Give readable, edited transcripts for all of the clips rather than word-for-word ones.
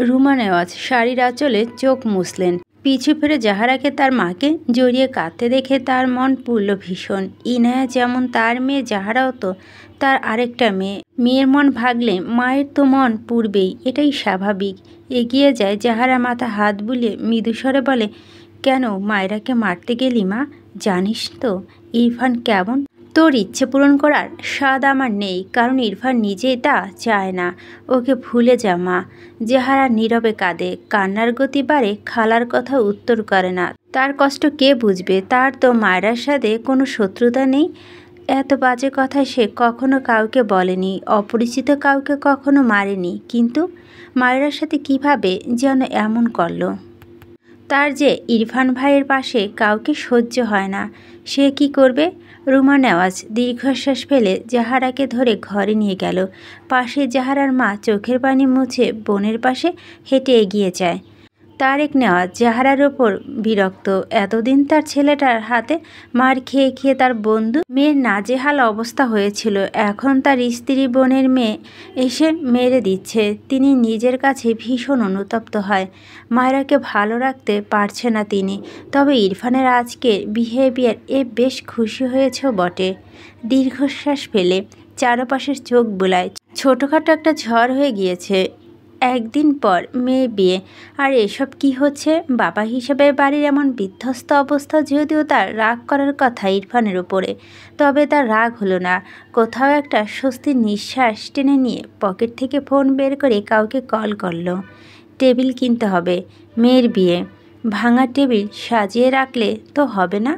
রুমা নেওয়াজ শাড়ির আঁচলে চোখ মুছলেন। পিছু ফিরে জাহারাকে তার মাকে জড়িয়ে কাঁদতে দেখে তার মন পুড়ল ভীষণ। ইনায়া যেমন তার মেয়ে, জাহারাও তো তার আরেকটা মেয়ে। মেয়ের মন ভাগলে মায়ের তো মন পুড়বেই, এটাই স্বাভাবিক। এগিয়ে যায় জাহারা, মাথা হাত বুলিয়ে মৃদুস্বরে বলে, কেন মায়েরাকে মারতে গেলি মা? জানিস তো ইরফান কেমন? তোর ইচ্ছে পূরণ করার স্বাদ আমার নেই, কারণ ইরফান নিজেই তা চায় না। ওকে ভুলে যা মা। জাহারা নীরবে কাঁদে, কান্নার গতি বাড়ে। খালার কথা উত্তর করে না। তার কষ্ট কে বুঝবে? তার তো মায়েরার সাথে কোনো শত্রুতা নেই। এত বাজে কথা সে কখনো কাউকে বলেনি, অপরিচিত কাউকে কখনো মারেনি, কিন্তু মায়েরার সাথে কিভাবে যেন এমন করলো। তার যে ইরফান ভাইয়ের পাশে কাউকে সহ্য হয় না। সে কি করবে? রুমা নেওয়াজ দীর্ঘশ্বাস ফেলে জাহারাকে ধরে ঘরে নিয়ে গেল। পাশে জাহারার মা চোখের পানি মুছে বোনের পাশে হেঁটে এগিয়ে যায়। তারেক নেওয়াজ জাহারার ওপর বিরক্ত। এতদিন তার ছেলেটার হাতে মার খেয়ে খেয়ে তার বন্ধু মেয়ের নাজেহাল অবস্থা হয়েছিল, এখন তার স্ত্রী বোনের মেয়ে এসে মেরে দিচ্ছে। তিনি নিজের কাছে ভীষণ অনুতপ্ত হয়। মায়েরাকে ভালো রাখতে পারছে না তিনি। তবে ইরফানের আজকের বিহেভিয়ার বেশ খুশি হয়েছেও বটে। দীর্ঘশ্বাস ফেলে চারপাশের চোখ বুলায়। ছোটোখাটো একটা ঝড় হয়ে গিয়েছে। একদিন পর মেয়ে বিয়ে, আর এসব কি হচ্ছে? বাবা হিসেবে বাড়ির এমন বিধ্বস্ত অবস্থা। যদিও তার রাগ করার কথা ইরফানের উপরে, তবে তার রাগ হলো না। কোথাও একটা স্বস্তির নিঃশ্বাস টেনে নিয়ে পকেট থেকে ফোন বের করে কাউকে কল করলো। টেবিল কিনতে হবে, মেয়ের বিয়ে, ভাঙা টেবিল সাজিয়ে রাখলে তো হবে না।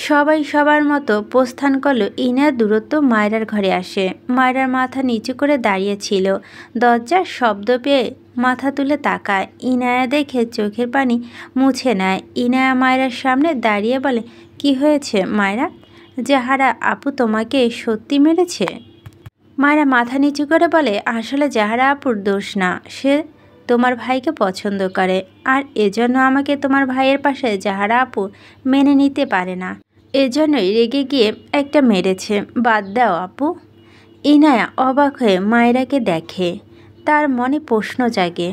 সবাই সবার মতো প্রস্থান করলো। ইনায়া দূরত্ব মায়রার ঘরে আসে। মায়রার মাথা নিচু করে দাঁড়িয়েছিল। দরজার শব্দ পেয়ে মাথা তুলে তাকায়। ইনায়া দেখে চোখের পানি মুছে নেয়। ইনায়া মায়রার সামনে দাঁড়িয়ে বলে, কি হয়েছে মায়রা? জাহারা আপু তোমাকে সত্যি মেরেছে? মায়রা মাথা নিচু করে বলে, আসলে জাহারা আপুর দোষ না, সে তোমার ভাইকে পছন্দ করে, আর এজন্য আমাকে তোমার ভাইয়ের পাশে জাহারা আপু মেনে নিতে পারে না, এজন্যই রেগে গিয়ে একটা মেরেছে। বাদ দাও আপু। ইনায়া অবাক হয়ে মায়রাকে দেখে। তার মনে প্রশ্ন জাগে,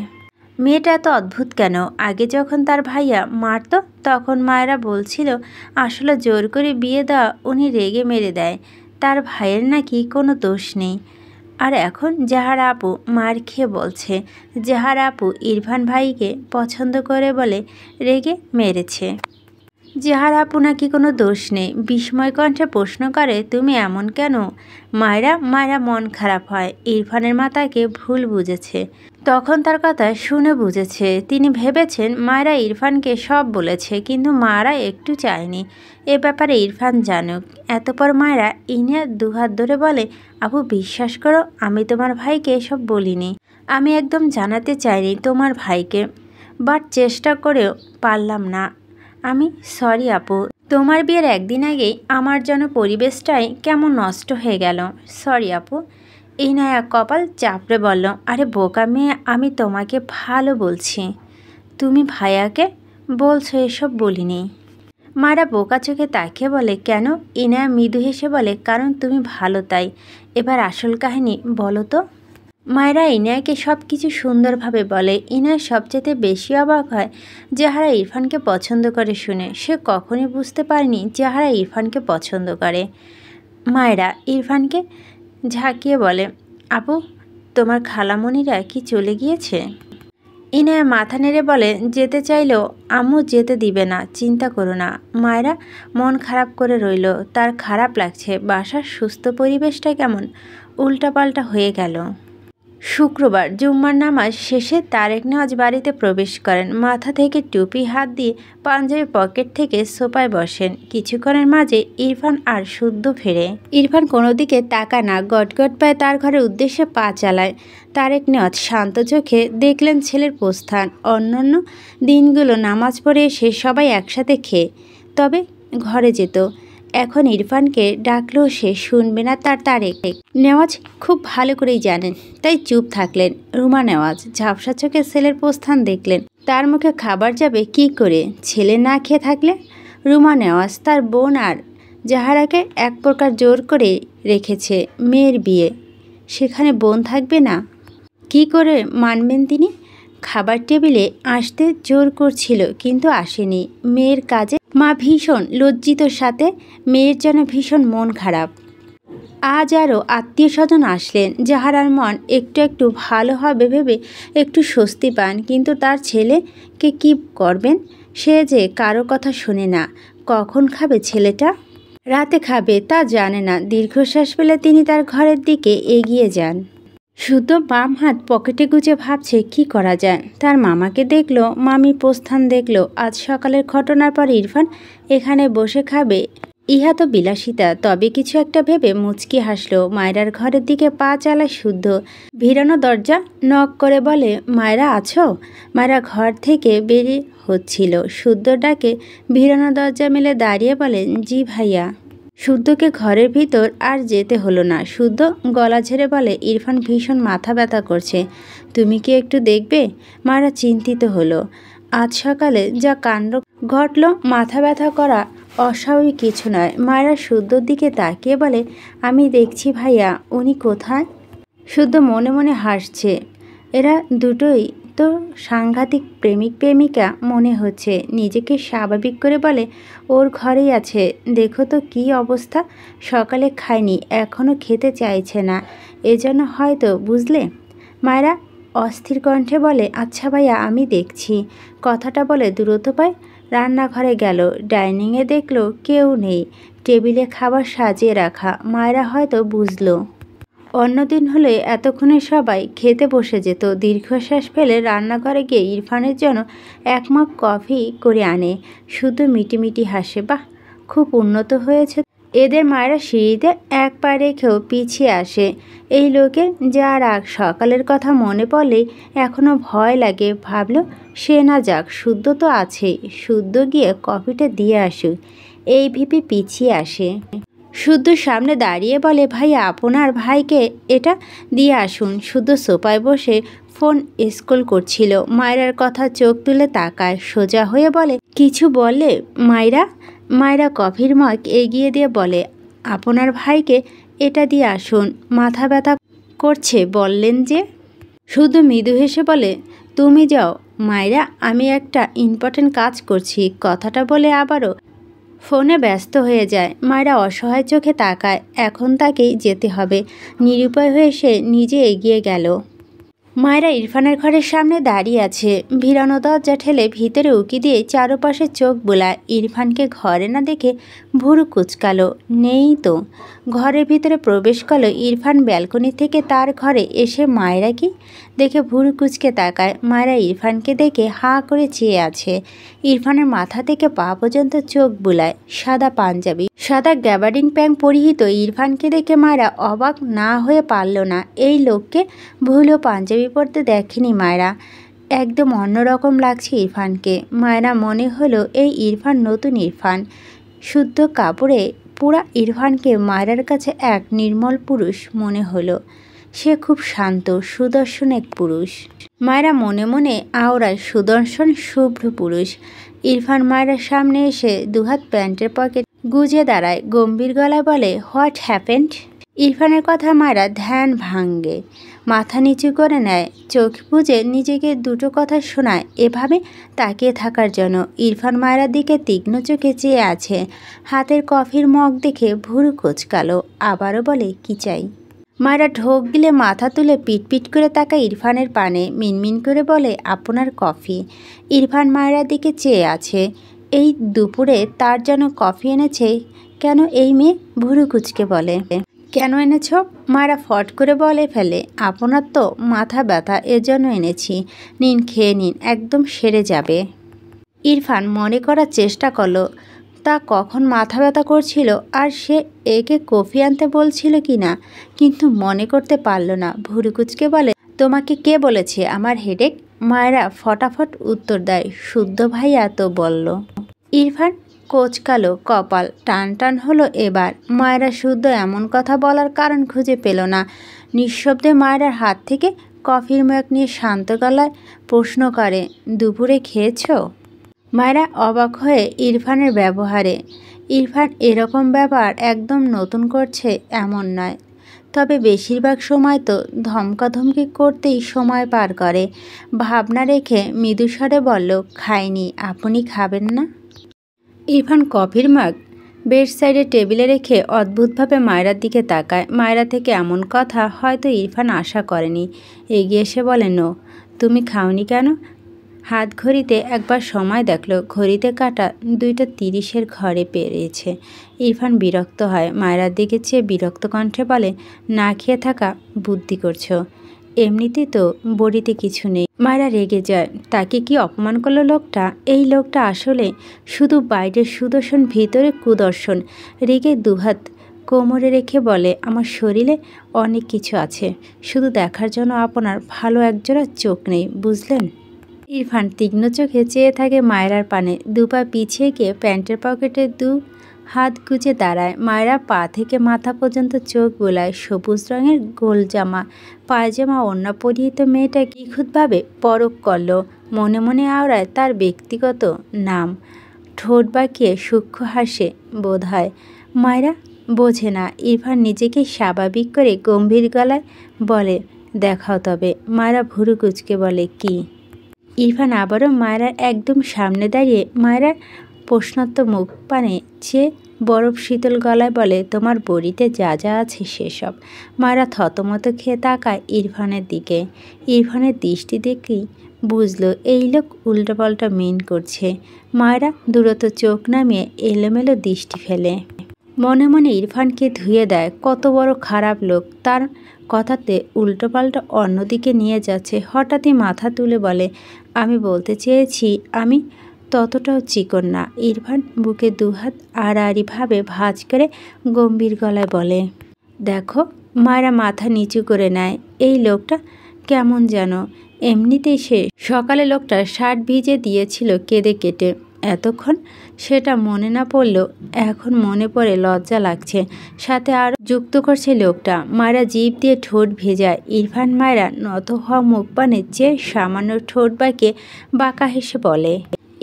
মেয়েটা এত অদ্ভুত কেন? আগে যখন তার ভাইয়া মারত তখন মায়েরা বলছিল আসলে জোর করে বিয়ে দেওয়া, উনি রেগে মেরে দেয়, তার ভাইয়ের নাকি কোনো দোষ নেই। আর এখন জাহারা আপু মার খেয়ে বলছে জাহারা আপু ইরফান ভাইকে পছন্দ করে বলে রেগে মেরেছে। জাহারা আপু নাকি কোনো দোষ নেই। বিস্ময় কণ্ঠে প্রশ্ন করে, তুমি এমন কেন? মায়রা মন খারাপ হয়। ইরফানের মা তাকে ভুল বুঝেছে। তখন তার কথা শুনে বুঝেছে। তিনি ভেবেছেন মায়রা ইরফানকে সব বলেছে, কিন্তু মারা একটু চায়নি এ ব্যাপারে ইরফান জানুক। এতপর মায়রা ইনায়ার দুহাত ধরে বলে, আপু বিশ্বাস করো, আমি তোমার ভাইকে এসব বলিনি। আমি একদম জানাতে চাইনি তোমার ভাইকে, বাট চেষ্টা করেও পারলাম না। আমি সরি আপু। তোমার বিয়ের একদিন আগেই আমার যেন পরিবেশটাই কেমন নষ্ট হয়ে গেল। সরি আপু। ইনায়া কপাল চাপড়ে বলল, আরে বোকা মেয়ে, আমি তোমাকে ভালো বলছি, তুমি ভাইয়াকে বলছো এসব বলিনি। মায়েরা বোকা চোখে তাকিয়ে বলে, কেন? ইনায়া মৃদু হেসে বলে, কারণ তুমি ভালো তাই। এবার আসল কাহিনী বলো তো। মায়েরা ইনায়াকে সব কিছু সুন্দরভাবে বলে। ইনায়া সবচেয়ে বেশি অবাক হয় জাহারা ইরফানকে পছন্দ করে শুনে। সে কখনই বুঝতে পারেনি জাহারা ইরফানকে পছন্দ করে। মায়েরা ইরফানকে ঝাঁকিয়ে বলে, আপু তোমার খালামণিরা কি চলে গিয়েছে? ইনায়া মাথা নেড়ে বলে, যেতে চাইলেও আম্মু যেতে দিবে না, চিন্তা করো না। মায়েরা মন খারাপ করে রইল। তার খারাপ লাগছে। বাসার সুস্থ পরিবেশটা কেমন উল্টাপাল্টা হয়ে গেল। শুক্রবার জুম্মার নামাজ শেষে তারেক নেওয়াজ বাড়িতে প্রবেশ করেন। মাথা থেকে টুপি হাত দিয়ে পাঞ্জাবি পকেট থেকে সোফায় বসেন। কিছুক্ষণের মাঝে ইরফান আর শুদ্ধ ফেরে। ইরফান কোনো দিকে তাকায় না, গটগট পায়ে তার ঘরের উদ্দেশ্যে পা চালায়। তারেক নেওয়াজ শান্ত চোখে দেখলেন ছেলের প্রস্থান। অন্যান্য দিনগুলো নামাজ পড়ে এসে সবাই একসাথে খেয়ে তবে ঘরে যেত। এখন ইরফানকে ডাকলেও সে শুনবে না। তারেক নেওয়াজ খুব ভালো করেই জানেন, তাই চুপ থাকলেন। রুমা নেওয়াজ ঝাপসা চোখে ছেলের প্রস্থান দেখলেন। তার মুখে খাবার যাবে কি করে ছেলে না খেয়ে থাকলে? রুমা নেওয়াজ তার বোন আর জাহারাকে এক প্রকার জোর করে রেখেছে। মেয়ের বিয়ে, সেখানে বোন থাকবে না? কি করে মানবেন তিনি? খাবার টেবিলে আসতে জোর করছিল কিন্তু আসেনি। মেয়ের কাজে মা ভীষণ লজ্জিতর সাথে মেয়ের যেন ভীষণ মন খারাপ। আজ আরও আত্মীয় স্বজন আসলেন। জাহারার মন একটু একটু ভালো হবে ভেবে একটু স্বস্তি পান, কিন্তু তার ছেলেকে কি করবেন? সে যে কারো কথা শোনে না। কখন খাবে ছেলেটা? রাতে খাবে তা জানে না। দীর্ঘশ্বাস ফেলে তিনি তার ঘরের দিকে এগিয়ে যান। শুদ্ধ বাম হাত পকেটে গুজে ভাবছে কি করা যায়। তার মামাকে দেখলো, মামির প্রস্থান দেখলো। আজ সকালের ঘটনার পর ইরফান এখানে বসে খাবে, ইহা তো বিলাসিতা। তবে কিছু একটা ভেবে মুচকি হাসলো। মায়রার ঘরের দিকে পা চালায় শুদ্ধ। ভিড়ানো দরজা নক করে বলে, মায়রা আছো? মায়রা ঘর থেকে বেরিয়ে হচ্ছিল। শুদ্ধ ডাকে ভিড়ানো দরজা মেলে দাঁড়িয়ে বলেন, জি ভাইয়া। শুদ্ধকে ঘরের ভিতর আর যেতে হলো না। শুদ্ধ গলা ঝেড়ে বলে, ইরফান ভীষণ মাথা ব্যথা করছে, তুমি কি একটু দেখবে? মারা চিন্তিত হলো। আজ সকালে যা কাণ্ড ঘটল, মাথা ব্যথা করা অস্বাভাবিক কিছু নয়। মায়েরা শুদ্ধর দিকে তাকিয়ে বলে, আমি দেখছি ভাইয়া। উনি কোথায়? শুদ্ধ মনে মনে হাসছে। এরা দুটোই তো সাংঘাতিক প্রেমিক প্রেমিকা মনে হচ্ছে। নিজেকে স্বাভাবিক করে বলে, ওর ঘরেই আছে। দেখো তো কী অবস্থা, সকালে খায়নি, এখনও খেতে চাইছে না, এজন্য হয়তো, বুঝলে? মায়েরা অস্থির কণ্ঠে বলে, আচ্ছা ভাইয়া আমি দেখছি। কথাটা বলে দূরত্ব পায়। রান্নাঘরে গেল। ডাইনিংয়ে দেখলো কেউ নেই। টেবিলে খাবার সাজিয়ে রাখা। মায়েরা হয়তো বুঝলো অন্যদিন হলে এতক্ষণে সবাই খেতে বসে যেত। দীর্ঘশ্বাস ফেলে রান্নাঘরে গিয়ে ইরফানের জন্য এক মগ কফি করে আনে। শুধু মিটিমিটি হাসে, বাহ খুব উন্নত হয়েছে। এদের মায়েরা সিঁড়িতে এক পা রেখেও পিছিয়ে আসে। এই লোকের যা রাগ, সকালের কথা মনে পড়লেই এখনও ভয় লাগে। ভাবল সে না যাক, শুদ্ধ তো আছেই, শুদ্ধ গিয়ে কফিটা দিয়ে আসুক। এই ভেবে পিছিয়ে আসে। শুদ্ধ সামনে দাঁড়িয়ে বলে, ভাইয়া আপনার ভাইকে এটা দিয়ে আসুন। শুদ্ধ সোফায় বসে ফোন স্ক্রল করছিল। মায়রার কথা চোখ তুলে তাকায়। সোজা হয়ে বলে, কিছু বলে মায়রা? মায়রা কফির মগ এগিয়ে দিয়ে বলে, আপনার ভাইকে এটা দিয়ে আসুন, মাথা ব্যথা করছে বললেন যে। শুধু মৃদু হেসে বলে, তুমি যাও মায়রা, আমি একটা ইম্পর্টেন্ট কাজ করছি। কথাটা বলে আবারও ফোনে ব্যস্ত হয়ে যায়। মায়েরা অসহায় চোখে তাকায়। এখন তাকেই যেতে হবে। নিরুপায় হয়ে সে নিজে এগিয়ে গেল। মায়েরা ইরফানের ঘরের সামনে দাঁড়িয়ে আছে। ভিড়ানো দরজা ঠেলে ভিতরে উকি দিয়ে চারপাশে চোখ বোলায়। ইরফানকে ঘরে না দেখে ভুরু কুচকালো। নেই তো। ঘরের ভিতরে প্রবেশ করলো। ইরফান ব্যালকনি থেকে তার ঘরে এসে মায়েরা কি দেখে ভুরু কুচকে তাকায়। মায়েরা ইরফানকে দেখে হাঁ করে চেয়ে আছে। ইরফানের মাথা থেকে পা পর্যন্ত চোখ বুলায়। সাদা পাঞ্জাবি, সাদা গ্যাবার্ডিন প্যান্ট পরিহিত ইরফানকে দেখে মায়েরা অবাক না হয়ে পারল না। এই লোককে ভুলেও পাঞ্জাবি পরতে দেখেনি মায়েরা। একদম অন্যরকম লাগছে ইরফানকে। মায়েরা মনে হলো এই ইরফান নতুন ইরফান। শুদ্ধ কাপড়ে পুরা ইরফানকে মায়েরার কাছে এক নির্মল পুরুষ মনে হলো। সে খুব শান্ত সুদর্শন এক পুরুষ। মায়েরা মনে মনে আওড়ায় সুদর্শন শুভ্র পুরুষ। ইরফান মায়েরার সামনে এসে দুহাত প্যান্টের পকেট গুজে দাঁড়ায়। গম্ভীর গলায় বলে, হোয়াট হ্যাপেন্ড? ইরফানের কথা মায়েরা ধ্যান ভাঙ্গে। মাথা নিচু করে নেয়। চোখ বুজে নিজেকে দুটো কথা শোনায় এভাবে তাকিয়ে থাকার জন্য। ইরফান মায়েরার দিকে তীক্ষ্ণ চোখে চেয়ে আছে। হাতের কফির মগ দেখে ভুরু কোচকালো। আবারও বলে, কি চাই? মায়েরা ঢোক গিলে মাথা তুলে পিটপিট করে তাকায় ইরফানের পানে। মিনমিন করে বলে, আপনার কফি। ইরফান মায়েরার দিকে চেয়ে আছে। এই দুপুরে তার যেন কফি এনেছে কেন এই মেয়ে? ভুরু কুচকে বলে, কেন এনেছ? মায়েরা ফট করে বলে ফেলে, আপনার তো মাথা ব্যথা, এজন্য এনেছি। নিন খেয়ে নিন, একদম সেরে যাবে। ইরফান মনে করার চেষ্টা করলো তা কখন মাথা ব্যথা করছিল আর সে একে কফি আনতে বলছিল কি না, কিন্তু মনে করতে পারল না। ভুরু কুচকে বলে, তোমাকে কে বলেছে আমার হেডেক? মায়েরা ফটাফট উত্তর দেয়, শুদ্ধ ভাইয়া তো বলল। ইরফান কোচকালো কপাল, টান টান হলো এবার। মায়েরা শুদ্ধ এমন কথা বলার কারণ খুঁজে পেল না। নিঃশব্দে মায়েরার হাত থেকে কফির মগ নিয়ে শান্ত গলায় প্রশ্ন করে, দুপুরে খেয়েছ? মায়েরা অবাক হয়ে ইরফানের ব্যবহারে। ইরফান এরকম ব্যাপার একদম নতুন করছে এমন নয়। তবে বেশিরভাগ সময় তো ধমকাধমকি করতেই সময় পার করে। ভাবনা রেখে মৃদুস্বরে বলল, খাইনি, আপনি খাবেন না? ইরফান কফির মাগ বেড সাইডে টেবিলে রেখে অদ্ভুতভাবে মায়রার দিকে তাকায়। মায়রা থেকে এমন কথা হয়তো ইরফান আশা করেনি। এগিয়ে এসে বলে, নো। তুমি খাওনি কেন? হাত ঘড়িতে একবার সময় দেখলো, ঘড়িতে কাটা 2:30 ঘরে পেরিয়েছে। ইরফান বিরক্ত হয়। মায়রার দিকে চেয়ে বিরক্ত কণ্ঠে বলে, না খেয়ে থাকা বুদ্ধি করছো? এমনিতেই তো বড়িতে কিছু নেই। মায়রা রেগে যায়। তাকে কি অপমান করলো লোকটা? এই লোকটা আসলে শুধু বাইরের সুদর্শন, ভিতরে কুদর্শন। রেগে দুহাত কোমরে রেখে বলে, আমার শরীরে অনেক কিছু আছে, শুধু দেখার জন্য আপনার ভালো একজোড়া চোখ নেই, বুঝলেন? ইরফান তীক্ষ্ণ চোখে চেয়ে থাকে মায়রার পানে। দুপা পিছিয়ে গিয়ে প্যান্টের পকেটে হাত গুজে দাঁড়ায়। মায়রা পা থেকে মাথা পর্যন্ত চোখ বোলায়। সবুজ রঙের গোল জামা, পায়জামা, ওড়না পরিহিত মেয়েটা নিখুঁতভাবে পরখ করল। মনে মনে আওড়ায় তার ব্যক্তিগত নাম। ঠোঁট বাঁকিয়ে সূক্ষ্ম হাসে বোধ হয়। মায়রা বোঝে না। ইরফান নিজেকে স্বাভাবিক করে গম্ভীর গলায় বলে, দেখাও তবে। মায়রা ভুরু কুঁচকে বলে, কি? ইরফান আবারও মায়রার একদম সামনে দাঁড়িয়ে মায়রার প্রশ্নোত্ত মুখ পানে চেয়ে বরফ শীতল গলায় বলে, তোমার বড়িতে যা যা আছে সেসব। মায়রা থতমত খেয়ে তাকায় ইরফানের দিকে। ইরফানের দৃষ্টি দেখেই বুঝলো এই লোক উল্টোপাল্টা মিন করছে। মায়রা দ্রুত চোখ নামিয়ে এলোমেলো দৃষ্টি ফেলে। মনে মনে ইরফানকে ধুয়ে দেয়, কত বড় খারাপ লোক। তার কথাতে উল্টোপাল্টা অন্যদিকে নিয়ে যাচ্ছে। হঠাৎই মাথা তুলে বলে, আমি বলতে চেয়েছি আমি ততটাও চিকন না। ইরফান বুকে দুহাত আড়াআড়িভাবে ভাঁজ করে গম্ভীর গলায় বলে, দেখো। মায়েরা মাথা নিচু করে নেয়। এই লোকটা কেমন যেন। এমনিতেই সে সকালে লোকটা শার্ট ভিজে দিয়েছিল কেঁদে কেটে। এতক্ষণ সেটা মনে না পড়লেও এখন মনে পড়ে লজ্জা লাগছে। সাথে আরও যুক্ত করছে লোকটা। মায়েরা জিভ দিয়ে ঠোঁট ভেজায়। ইরফান মায়েরা নত হওয়া মুখ পানে চেয়ে সামান্য ঠোঁট বাঁকা হেসে বলে,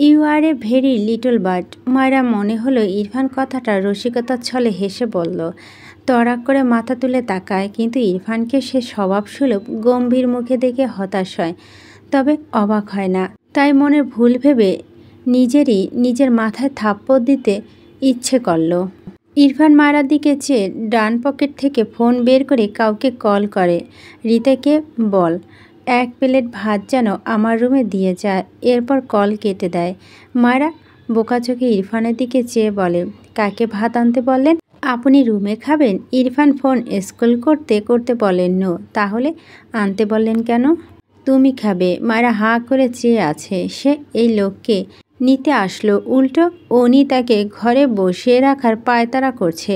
you are a very little bird. মায়েরা মনে হলো ইরফান কথাটা রসিকতার ছলে হেসে বলল। তড়াক করে মাথা তুলে তাকায়, কিন্তু ইরফানকে সে স্বভাবসুলভ গম্ভীর মুখে দেখে হতাশ হয়, তবে অবাক হয় না। তাই মনের ভুল ভেবে নিজের মাথায় থাপ্পড় দিতে ইচ্ছে করল। ইরফান মায়েরার দিকে চেয়ে ডান পকেট থেকে ফোন বের করে কাউকে কল করে, রিতাকে বল 1 প্লেট ভাত যেন আমার রুমে দিয়ে যায়। এরপর কল কেটে দেয়। মায়েরা বোকা চোখে ইরফানের দিকে চেয়ে বলে, কাকে ভাত আনতে বললেন? আপনি রুমে খাবেন? ইরফান ফোন স্ক্রল করতে করতে বলেন, নো। তাহলে আনতে বললেন কেন? তুমি খাবে। মায়েরা হাঁ করে চেয়ে আছে। সে এই লোককে নিতে আসলো, উল্টো উনি তাকে ঘরে বসিয়ে রাখার পায়তারা করছে।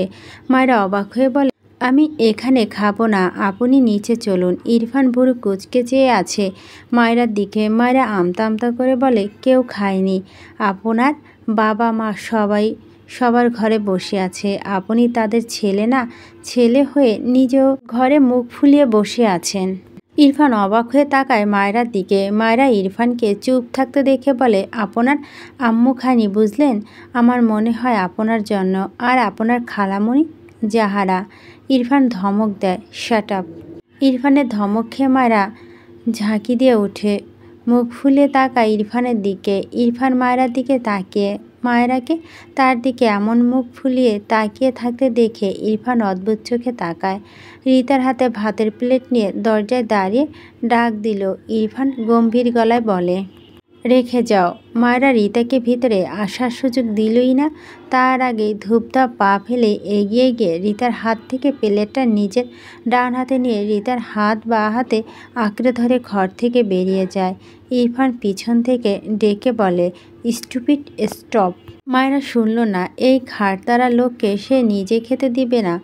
মায়েরা অবাক হয়ে বলে, আমি এখানে খাবো না, আপনি নিচে চলুন। ইরফান ভুরু কুঁচকে চেয়ে আছে মায়েরার দিকে। মায়েরা আমতা আমতা করে বলে, কেউ খায়নি। আপনার বাবা মা সবার ঘরে বসে আছে। আপনি তাদের ছেলে না? ছেলে হয়ে নিজেও ঘরে মুখ ফুলিয়ে বসে আছেন। ইরফান অবাক হয়ে তাকায় মায়েরার দিকে। মায়েরা ইরফানকে চুপ থাকতে দেখে বলে, আপনার আম্মু খায়নি বুঝলেন? আমার মনে হয় আপনার জন্য। আর আপনার খালামণি জাহারা। ইরফান ধমক দেয়, শাট আপ। ইরফানের ধমক খেয়ে মায়েরা ঝাঁকি দিয়ে ওঠে, মুখ ফুলে তাকায় ইরফানের দিকে। ইরফান মায়েরার দিকে তাকিয়ে মায়েরাকে তার দিকে এমন মুখ ফুলিয়ে তাকিয়ে থাকতে দেখে ইরফান অদ্ভুত চোখে তাকায়। রিতার হাতে ভাতের প্লেট নিয়ে দরজায় দাঁড়িয়ে ডাক দিল। ইরফান গম্ভীর গলায় বলে, রেখে যাও। মায়েরা রিতাকে ভিতরে আসার সুযোগ দিলই না। তার আগেই ধূপধাপ পা ফেলে এগিয়ে গিয়ে রিতার হাত থেকে প্লেটটা নিজের ডান হাতে নিয়ে রিতার হাত বা হাতে আঁকড়ে ধরে ঘর থেকে বেরিয়ে যায়। ইরফান পিছন থেকে ডেকে বলে, স্টুপিড স্টপ। মায়েরা শুনল না। এই ঘাড়তারা লোককে সে নিজে খেতে দিবে না।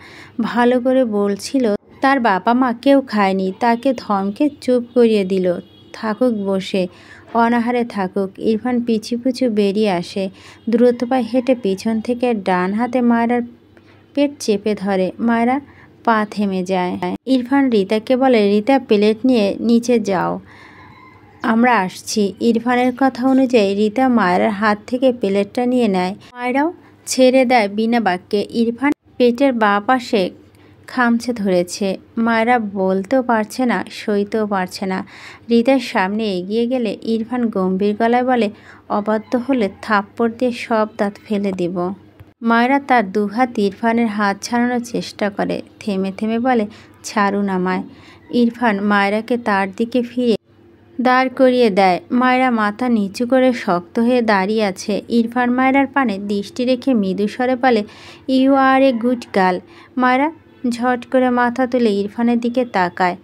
ভালো করে বলছিল তার বাবা মা কেউ খায়নি। তাকে ধমকে চুপ করিয়ে দিল। থাকুক বসে, অনাহারে থাকুক। ইরফান পিছু পিছু বেরিয়ে আসে। দ্রুত পায়ে হেঁটে পিছন থেকে ডান হাতে মায়েরার পেট চেপে ধরে। মায়েরা পা থেমে যায়। ইরফান রিতাকে বলে, রিতা প্লেট নিয়ে নিচে যাও, আমরা আসছি। ইরফানের কথা অনুযায়ী রিতা মায়েরার হাত থেকে প্লেটটা নিয়ে নেয়। মায়েরাও ছেড়ে দেয় বিনা বাক্যে। ইরফান পেটের বাঁ পাশে খামচে ধরেছে। মায়েরা বলতেও পারছে না, সইতেও পারছে না। হৃদয়ের সামনে এগিয়ে গেলে ইরফান গম্ভীর গলায় বলে, অবাধ্য হলে থাপ্পড় দিয়ে সব দাঁত ফেলে দিব। মায়েরা তার দুহাত ইরফানের হাত ছাড়ানোর চেষ্টা করে, থেমে থেমে বলে, ছাড়ুন আমায়। ইরফান মায়েরাকে তার দিকে ফিরে দাঁড় করিয়ে দেয়। মায়েরা মাথা নিচু করে শক্ত হয়ে দাঁড়িয়ে আছে। ইরফান মায়েরার পানে দৃষ্টি রেখে মৃদু স্বরে বলে, you are a good girl. মায়েরা ঝট করে মাথা তুলে ইরফানের দিকে তাকায়।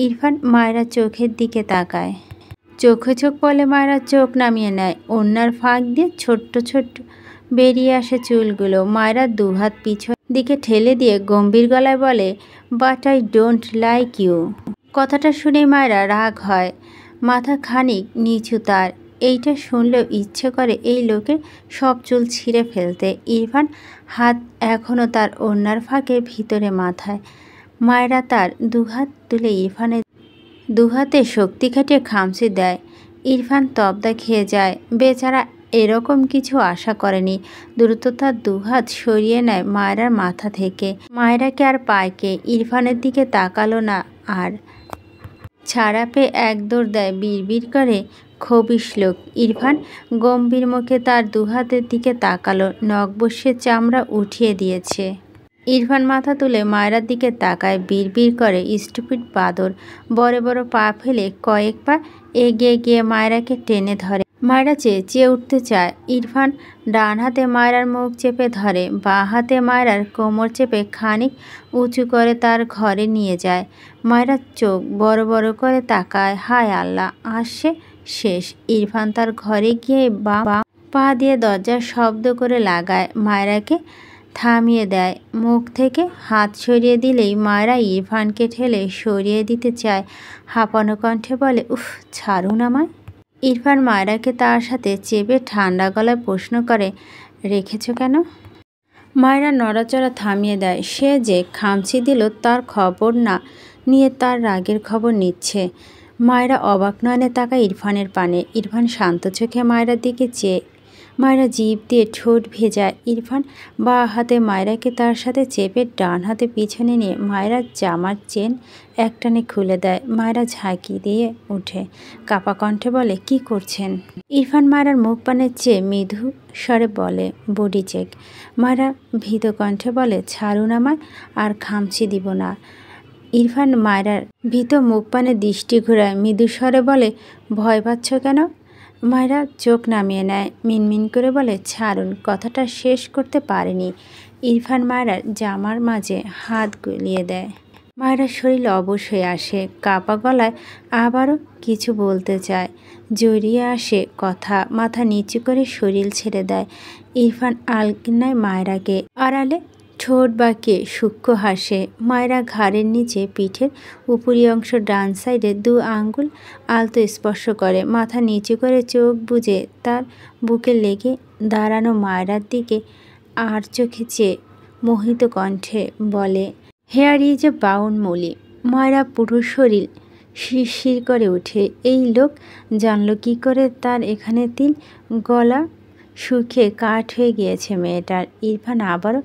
ইরফান মায়েরা চোখের দিকে তাকায়। চোখে চোখ বলে মায়েরা চোখ নামিয়ে নেয়। ওড়নার ফাঁক দিয়ে ছোট্ট ছোট্ট বেরিয়ে আসে চুলগুলো। মায়েরা দুহাত পিছন দিকে ঠেলে দিয়ে গম্ভীর গলায় বলে, but I don't like you. কথাটা শুনে মায়েরা রাগ হয়, মাথা খানিক নিচু তার। এইটা শুনলেও ইচ্ছে করে এই লোকের সব চুল ছিঁড়ে ফেলতে। ইরফান হাত এখনও তার ওড়নার ফাঁকের ভিতরে মাথায়। মায়েরা তার দুহাত তুলে ইরফানের দুহাতে শক্তি খাটিয়ে খামচি দেয়। ইরফান তবদা খেয়ে যায়। বেচারা এরকম কিছু আশা করেনি। দ্রুত তার দুহাত সরিয়ে নেয় মায়েরার মাথা থেকে। মায়েরাকে আর পায়কে ইরফানের দিকে তাকালো না আর। ছাড়া পেয়ে এক দৌড় দেয় বিড়বিড় করে খবিশ লোক। ইরফান গম্ভীর মুখে তার দুহাতের দিকে তাকালো। নখ বসিয়ে চামড়া উঠিয়ে দিয়েছে। ইরফান মাথা তুলে মায়েরার দিকে তাকায়, বিড়বিড় করে, স্টুপিড বাদর। বড় বড় পা ফেলে কয়েক পা এগিয়ে গিয়ে মায়েরাকে টেনে ধরে। মায়েরা চেঁচিয়ে উঠতে চায়। ইরফান ডান হাতে মায়েরার মুখ চেপে ধরে, বাঁ হাতে মায়েরার কোমর চেপে খানিক উঁচু করে তার ঘরে নিয়ে যায়। মায়েরা চোখ বড় বড় করে তাকায়। হায় আল্লাহ, আসছে শেষ। ইরফান তার ঘরে গিয়ে বাঁ পা দিয়ে দরজার শব্দ করে লাগায়। মায়েরাকে থামিয়ে দেয়। মুখ থেকে হাত সরিয়ে দিলেই মায়েরা ইরফানকে ঠেলে সরিয়ে দিতে চায়। হাঁপানো কণ্ঠে বলে, উফ, ছাড়ুন আমায়। ইরফান মায়েরাকে তার সাথে চেপে ঠান্ডা গলায় প্রশ্ন করে, রেখেছ কেন? মায়েরা নড়াচড়া থামিয়ে দেয়। সে যে খামচি দিল তার খবর না নিয়ে তার রাগের খবর নিচ্ছে। মায়েরা অবাক নয়নে তাকায় ইরফানের পানে। ইরফান শান্ত চোখে মায়েরার দিকে চেয়ে। মায়েরা জিভ দিয়ে ঠোঁট ভেজায়। ইরফান বাঁ হাতে মায়েরাকে তার সাথে চেপে ডান হাতে পিছনে নিয়ে মায়েরার জামার চেন একটানে খুলে দেয়। মায়েরা ঝাঁকি দিয়ে উঠে কাপা কণ্ঠে বলে, কি করছেন? ইরফান মায়েরার মুখ পানের চেয়ে মৃদু স্বরে বলে, বডি চেক। মায়েরা ভীত কণ্ঠে বলে, ছাড়ুন আমায়, আর খামচি দিব না। ইরফান মায়েরার ভীত মুখ পানে দৃষ্টি ঘোরায়, মৃদু স্বরে বলে, ভয় পাচ্ছ কেন? মায়েরা চোখ নামিয়ে নেয়, মিনমিন করে বলে, ছাড়ুন। কথাটা শেষ করতে পারেনি। ইরফান মায়েরার জামার মাঝে হাত গুলিয়ে দেয়। মায়েরার শরীর অবশ হয়ে আসে। কাপা গলায় আবারও কিছু বলতে চায়, জড়িয়ে আসে কথা। মাথা নিচু করে শরীর ছেড়ে দেয়। ইরফান আলগনায় মায়েরাকে আড়ালে ঠোঁট বাঁকিয়ে সূক্ষ্ম হাসে। মায়েরা ঘাড়ের নিচে পিঠের উপরি অংশ ডান সাইডে দু আঙ্গুল আলতো স্পর্শ করে। মাথা নিচু করে চোখ বুজে তার বুকে লেগে দাঁড়ানো মায়েরার দিকে আর চোখে চেয়ে মোহিত কণ্ঠে বলে, here is a bound Molly. মায়েরা পুরো শরীর শিরশির করে ওঠে। এই লোক জানলো কি করে তার এখানে তিল? গলা শুকিয়ে কাঠ হয়ে গিয়েছে মেয়েটার। ইরফান আবারও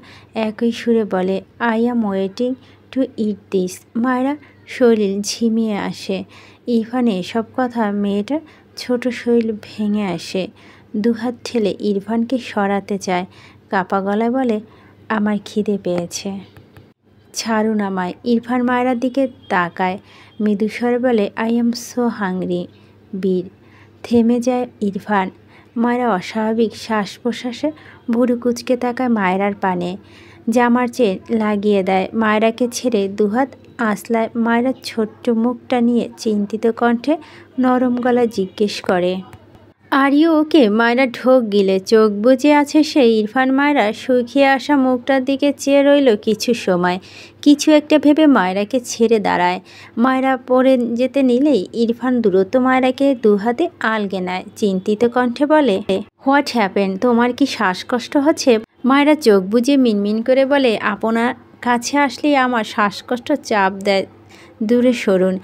একই সুরে বলে, I am waiting to it this. মায়েরা শরীর ঝিমিয়ে আসে। ইরফানে এসব কথা মেয়েটার ছোট শরীর ভেঙে আসে। দুহাত ঠেলে ইরফানকে সরাতে চায়। কাপা গলায় বলে, আমার খিদে পেয়েছে, ছাড়ুন আমায়। ইরফান মায়েরার দিকে তাকায়, মৃদু স্বরে বলে, আই এম সো হাংরি। বীর থেমে যায় ইরফান। মায়েরা অস্বাভাবিক শ্বাস প্রশ্বাসে ভুরু কুচকে তাকায় মায়েরার পানে। জামার চেন লাগিয়ে দেয়। মায়েরাকে ছেড়ে দুহাত আঁচলায় মায়েরার ছোট্ট মুখটা নিয়ে চিন্তিত কণ্ঠে নরম গলায় জিজ্ঞেস করে, আর ইউ ওকে? মায়েরা ঢোক গিলে চোখ বুজে আছে সে। ইরফান মায়েরা শুকিয়ে আসা মুখটার দিকে চেয়ে রইল কিছু সময়। কিছু একটা ভেবে মায়েরাকে ছেড়ে দাঁড়ায়। মায়েরা পড়ে যেতে নিলেই ইরফান দ্রুত মায়েরাকে দুহাতে আলগে নেয়। চিন্তিত কণ্ঠে বলে, হোয়াট হ্যাপেন? তোমার কি শ্বাসকষ্ট হচ্ছে? মায়েরা চোখ বুজে মিনমিন করে বলে, আপনার কাছে আসলেই আমার শ্বাসকষ্ট চাপ দেয়, দূরে সরুন।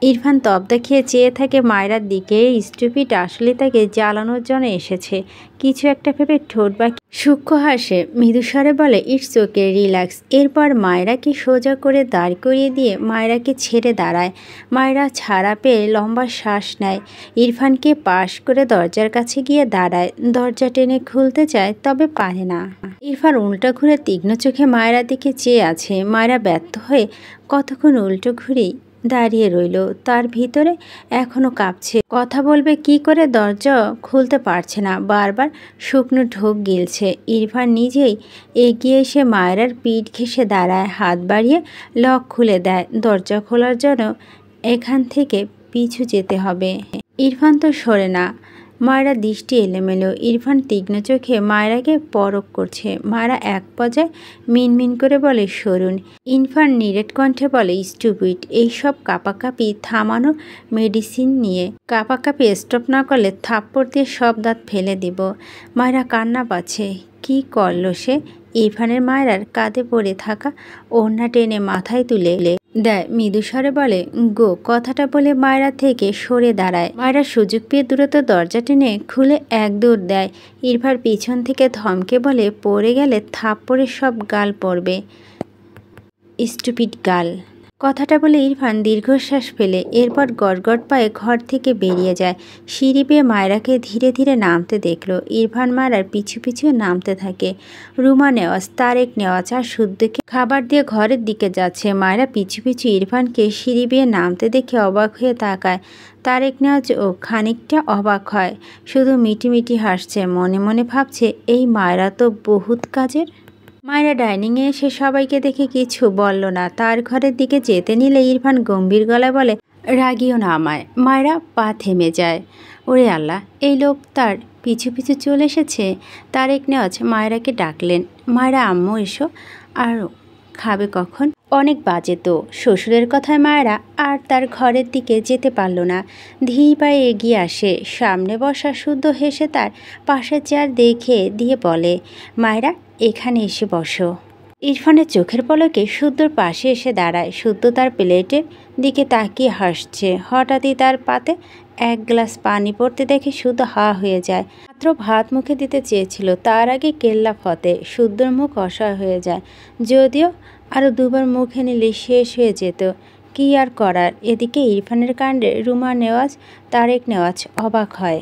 ইরফান তব্দা খেয়ে চেয়ে থাকে মায়রার দিকে। স্টুপিড আসলে তাকে জ্বালানোর জন্য এসেছে। কিছু একটা ভেবে ঠোঁট বাঁকিয়ে সূক্ষ্ম হাসে, মৃদুস্বরে বলে, ইটস ওকে, রিল্যাক্স। এরপর মায়রাকে সোজা করে দাঁড় করিয়ে দিয়ে মায়রাকে ছেড়ে দাঁড়ায়। মায়রা ছাড়া পেয়ে লম্বা শ্বাস নেয়। ইরফানকে পাশ করে দরজার কাছে গিয়ে দাঁড়ায়। দরজা টেনে খুলতে চায়, তবে পারে না। ইরফান উল্টো ঘুরে তীক্ষ্ণ চোখে মায়রার দিকে চেয়ে আছে। মায়রা ব্যর্থ হয়ে কতক্ষণ উল্টো ঘুরেই দাঁড়িয়ে রইল। তার ভিতরে এখনো কাঁপছে। কথা বলবে কি করে, দরজা খুলতে পারছে না, বারবার শুকনো ঢোক গিলছে। ইরফান নিজেই এগিয়ে এসে মায়রার পিঠ ঘেঁষে দাঁড়ায়, হাত বাড়িয়ে লক খুলে দেয়। দরজা খোলার জন্য এখান থেকে পিছু যেতে হবে। ইরফান তো সরে না। মায়রা দৃষ্টি এলোমেলো। ইরফান তীক্ষ্ণ চোখে মায়রাকে পরখ করছে। মায়রা এক পর্যায়ে মিনমিন করে বলে, সরুন। ইরফান নিরেট কণ্ঠে বলে, স্টুপিড। এইসব কাঁপাকাঁপি থামানো, মেডিসিন নিয়ে। কাঁপাকাঁপি স্টপ না করলে থাপ্পড় দিয়ে সব দাঁত ফেলে দিব। মায়রা কান্না পাচ্ছে। কি করলো সে? ইরফানের মায়রার কাঁধে পড়ে থাকা ওড়না টেনে মাথায় তুলে দেয়। মৃদুস্বরে বলে, গো। কথাটা বলে মায়রা থেকে সরে দাঁড়ায়। মায়রা সুযোগ পেয়ে দ্রুত দরজা টেনে খুলে এক দৌড় দেয়। ইরফান পিছন থেকে ধমকে বলে, পড়ে গেলে থাপ্পড়ে সব গাল পড়বে, স্টুপিড গাল। কথাটা বলে ইরফান দীর্ঘশ্বাস ফেলে এরপর গড়গড় পায়ে ঘর থেকে বেরিয়ে যায়। সিঁড়ি বেয়ে মায়রাকে ধীরে ধীরে নামতে দেখল। ইরফান মায়রার পিছু পিছু নামতে থাকে। রুমা নেওয়াজ, তারেক নেওয়াজ আর শুদ্ধকে খাবার দিয়ে ঘরের দিকে যাচ্ছে। মায়রা পিছু পিছু ইরফানকে সিঁড়ি বেয়ে নামতে দেখে অবাক হয়ে তাকায়। তারেক নেওয়াজ ও খানিকটা অবাক হয়, শুধু মিটিমিটি হাসছে। মনে মনে ভাবছে, এই মায়রা তো বহুত কাজের। মায়রা ডাইনিংয়ে এসে সবাইকে দেখে কিছু বলল না। তার ঘরের দিকে যেতে নিলে ইরফান গম্ভীর গলায় বলে, রাগিও না আমায়। মায়রা পা থেমে যায়। ওরে আল্লাহ, এই লোক তার পিছু পিছু চলে এসেছে। তারেক নেওয়াজ মায়রাকে ডাকলেন, মায়রা আম্মু এসো। আর খাবে কখন? অনেক বাজে তো। শ্বশুরের কথায় মায়রা আর তার ঘরের দিকে যেতে পারল না। ধীর পায়ে এগিয়ে আসে। সামনে বসা শুদ্ধ হেসে তার পাশের চেয়ার দেখে দিয়ে বলে, মায়রা এখানে এসে বসো। ইরফানের চোখের পলকে শুদ্ধর পাশে এসে দাঁড়ায়। শুদ্ধ তার প্লেটের দিকে তাকিয়ে হাসছে। হঠাৎই তার পাতে এক গ্লাস পানি পড়তে দেখে শুদ্ধ হা হয়ে যায়। মাত্র ভাত মুখে দিতে চেয়েছিল, তার আগে কেল্লা ফতে। শুদ্ধর মুখ অসহায় হয়ে যায়। যদিও আরও দুবার মুখে নিলে শেষ হয়ে যেত। কি আর করার। এদিকে ইরফানের কাণ্ডে রুমা নেওয়াজ, তারেক নেওয়াজ অবাক হয়,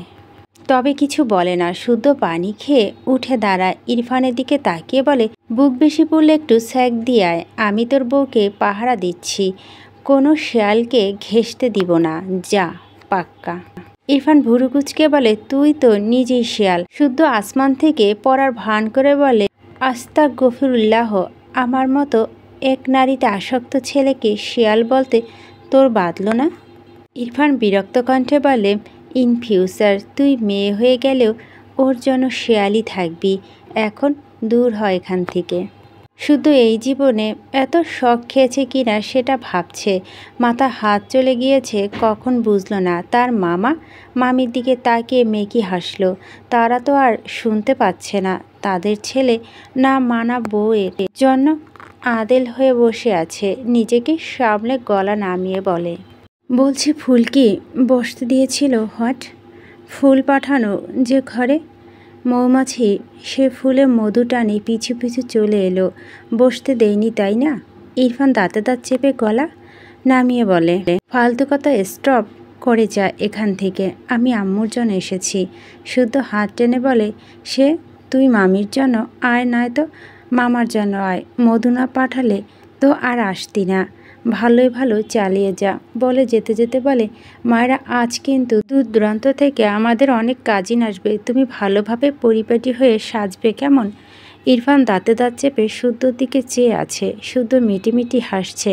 তবে কিছু বলে না। শুদ্ধ পানি খেয়ে উঠে দাঁড়ায়। ইরফানের দিকে তাকিয়ে বলে, বুক বেশি পড়লে একটু স্যাক দিয়ে আয়। আমি তোর বউকে পাহারা দিচ্ছি, কোনো শেয়ালকে ঘেঁষতে দিব না, যা পাক্কা। ইরফান ভুরু কুচকে বলে, তুই তো নিজেই শেয়াল। শুদ্ধ আসমান থেকে পড়ার ভান করে বলে, আস্তাগফিরুল্লাহ, আমার মতো এক নারীতে আসক্ত ছেলেকে শেয়াল বলতে তোর বাঁধল না? ইরফান বিরক্ত কণ্ঠে বলে, ইন ফিউচার তুই মেয়ে হয়ে গেলেও ওর জন্য শেয়ালই থাকবি। এখন দূর হয় এখান থেকে। শুধু এই জীবনে এত শখ খেয়েছে কিনা সেটা ভাবছে। মাথা হাত চলে গিয়েছে, কখন বুঝলো না। তার মামা মামির দিকে তাকিয়ে মেকি হাসলো। তারা তো আর শুনতে পাচ্ছে না। তাদের ছেলে না মানা বউয়ের জন্য আদেল হয়ে বসে আছে। নিজেকে সামলে গলা নামিয়ে বলে, বলছি ফুল কি বসতে দিয়েছিল? হট ফুল পাঠানো যে ঘরে। মৌমাছি সে ফুলে মধু টানি পিছু পিছু চলে এলো, বসতে দেয়নি তাই না? ইরফান দাঁতে দাঁত চেপে গলা নামিয়ে বলে, ফালতু কথা স্টপ করে যা এখান থেকে। আমি আম্মুর জন্য এসেছি। শুদ্ধ হাত টেনে বলে, সে তুই মামির জন্য আয়, নয় তো মামার জন্য আয়। মধু না পাঠালে তো আর আসতি না। ভালোই ভালো চালিয়ে যা। বলে যেতে যেতে বলে, মায়েরা আজ কিন্তু দূর দূরান্ত থেকে আমাদের অনেক কাজিন আসবে। তুমি ভালোভাবে পরিপাটি হয়ে সাজবে কেমন? ইরফান দাঁতে দাঁত চেপে শুদ্ধর দিকে চেয়ে আছে। শুদ্ধ মিটিমিটি হাসছে।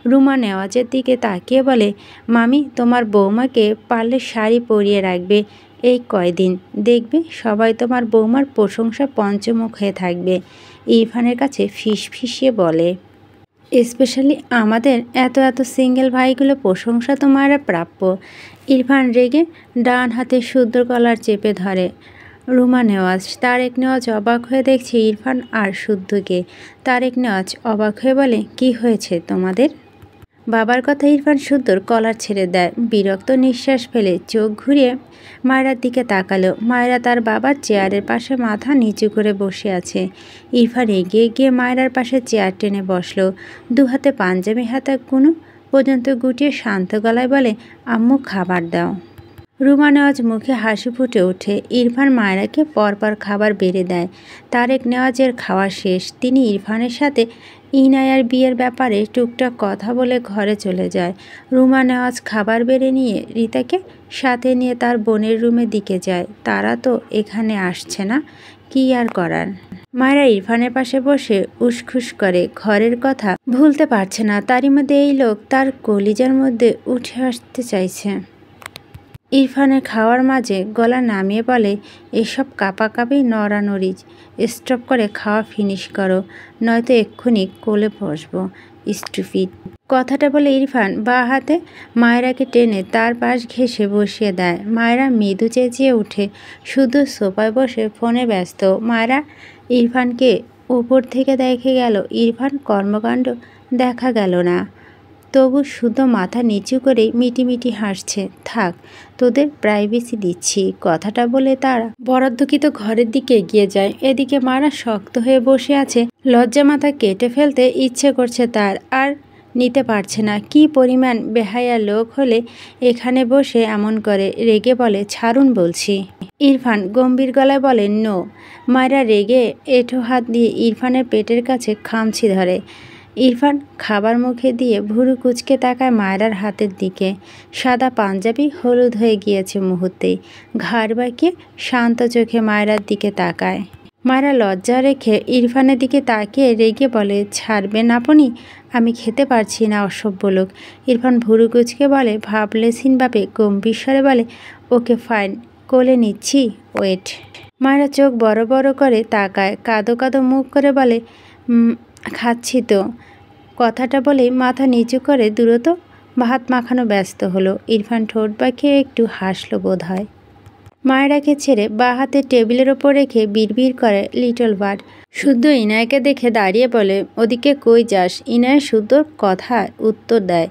রুমা নেওয়াজের দিকে তাকিয়ে বলে, মামি তোমার বৌমাকে পারলে শাড়ি পরিয়ে রাখবে এই কয়দিন। দেখবে সবাই তোমার বৌমার প্রশংসা পঞ্চমুখ হয়ে থাকবে। ইরফানের কাছে ফিসফিসিয়ে বলে, স্পেশালি আমাদের এত এত সিঙ্গেল ভাইগুলো প্রশংসা তোমার প্রাপ্য। ইরফান রেগে ডান হাতে শুদ্ধর কলার চেপে ধরে। রুমা নেওয়াজ, তারেক নেওয়াজ অবাক হয়ে দেখছে ইরফান আর শুদ্ধকে। তারেক নেওয়াজ অবাক হয়ে বলে, কি হয়েছে তোমাদের? বাবার কথা ইরফান সুন্দর কলার ছেড়ে দেয়। বিরক্ত নিঃশ্বাস ফেলে চোখ ঘুরিয়ে মায়রার দিকে তাকালো। মায়রা তার বাবার চেয়ারের পাশে মাথা নিচু করে বসে আছে। ইরফান এগিয়ে গিয়ে মায়রার পাশে চেয়ার টেনে বসলো। দু হাতে পাঞ্জাবি হাতে কোনো পর্যন্ত গুটিয়ে শান্ত গলায় বলে, আম্মু খাবার দাও। রুমা নেওয়াজ মুখে হাসি ফুটে ওঠে। ইরফান মায়রাকে পরপর খাবার বেড়ে দেয়। তারেক নেওয়াজের খাওয়া শেষ। তিনি ইরফানের সাথে ইনায়ার বিয়ের ব্যাপারে টুকটাক কথা বলে ঘরে চলে যায়। রুমা নেওয়াজ খাবার বেড়ে নিয়ে রিতাকে সাথে নিয়ে তার বোনের রুমের দিকে যায়। তারা তো এখানে আসছে না, কি আর করার। মায়েরা ইরফানের পাশে বসে উসখুস করে, ঘরের কথা ভুলতে পারছে না। তারই মধ্যে এই লোক তার কলিজার মধ্যে উঠে আসতে চাইছে। ইরফানের খাওয়ার মাঝে গলা নামিয়ে বলে, এসব কাঁপাকাঁপি নড়ানড়ি স্টপ করে খাওয়া ফিনিশ করো, নয়তো এক্ষুনি কোলে বসবো স্টুপিড। কথাটা বলে ইরফান বাঁ হাতে মায়রাকে টেনে তার পাশ ঘেঁষে বসিয়ে দেয়। মায়রা মৃদু চেঁচিয়ে উঠে, শুধু সোফায় বসে ফোনে ব্যস্ত। মায়রা ইরফানকে উপর থেকে দেখে গেল, ইরফান কর্মকাণ্ড দেখা গেল না। তবু শুধু মাথা নিচু করে মিটিমিটি হাসছে। থাক, তোদের প্রাইভেসি দিচ্ছি, কথাটা বলে তারা বরাদ্দকৃত ঘরের দিকে এগিয়ে যায়। এদিকে মারা শক্ত হয়ে বসে আছে। লজ্জা মাথা কেটে ফেলতে ইচ্ছে করছে তার, আর নিতে পারছে না। কি পরিমাণ বেহায়া লোক হলে এখানে বসে এমন করে। রেগে বলে, ছাড়ুন বলছি। ইরফান গম্ভীর গলায় বলে, নো। মায়েরা রেগে এঁঠো হাত দিয়ে ইরফানের পেটের কাছে খামচি ধরে। ইরফান খাবার মুখে দিয়ে ভুরু কুচকে তাকায় মায়রার হাতের দিকে। সাদা পাঞ্জাবি হলুদ হয়ে গিয়েছে মুহূর্তেই। ঘাড় বাঁকিয়ে শান্ত চোখে মায়রার দিকে তাকায়। মায়রা লজ্জা রেখে ইরফানের দিকে তাকিয়ে রেগে বলে, ছাড়বেন আপনি? আমি খেতে পারছি না, অসভ্য লোক। ইরফান ভুরু কুচকে বলে, ভাবলেশীনভাবে গম্ভীর স্বরে বলে, ওকে ফাইন, কোলে নিচ্ছি, ওয়েট। মায়রা চোখ বড় বড় করে তাকায়, কাঁদো কাঁদো মুখ করে বলে, খাচ্ছি তো। কথাটা বলে মাথা নিচু করে দ্রুত ভাত মাখানো ব্যস্ত হলো। ইরফান ঠোঁট বাঁকিয়ে একটু হাসলো বোধ হয়। মায়েরাকে ছেড়ে বাঁ হাতে টেবিলের ওপর রেখে বিড়বিড় করে, লিটল বার্ড। শুদ্ধ ইনায়াকে দেখে দাঁড়িয়ে বলে, ওদিকে কই যাস? ইনায়া শুদ্ধ কথা উত্তর দেয়,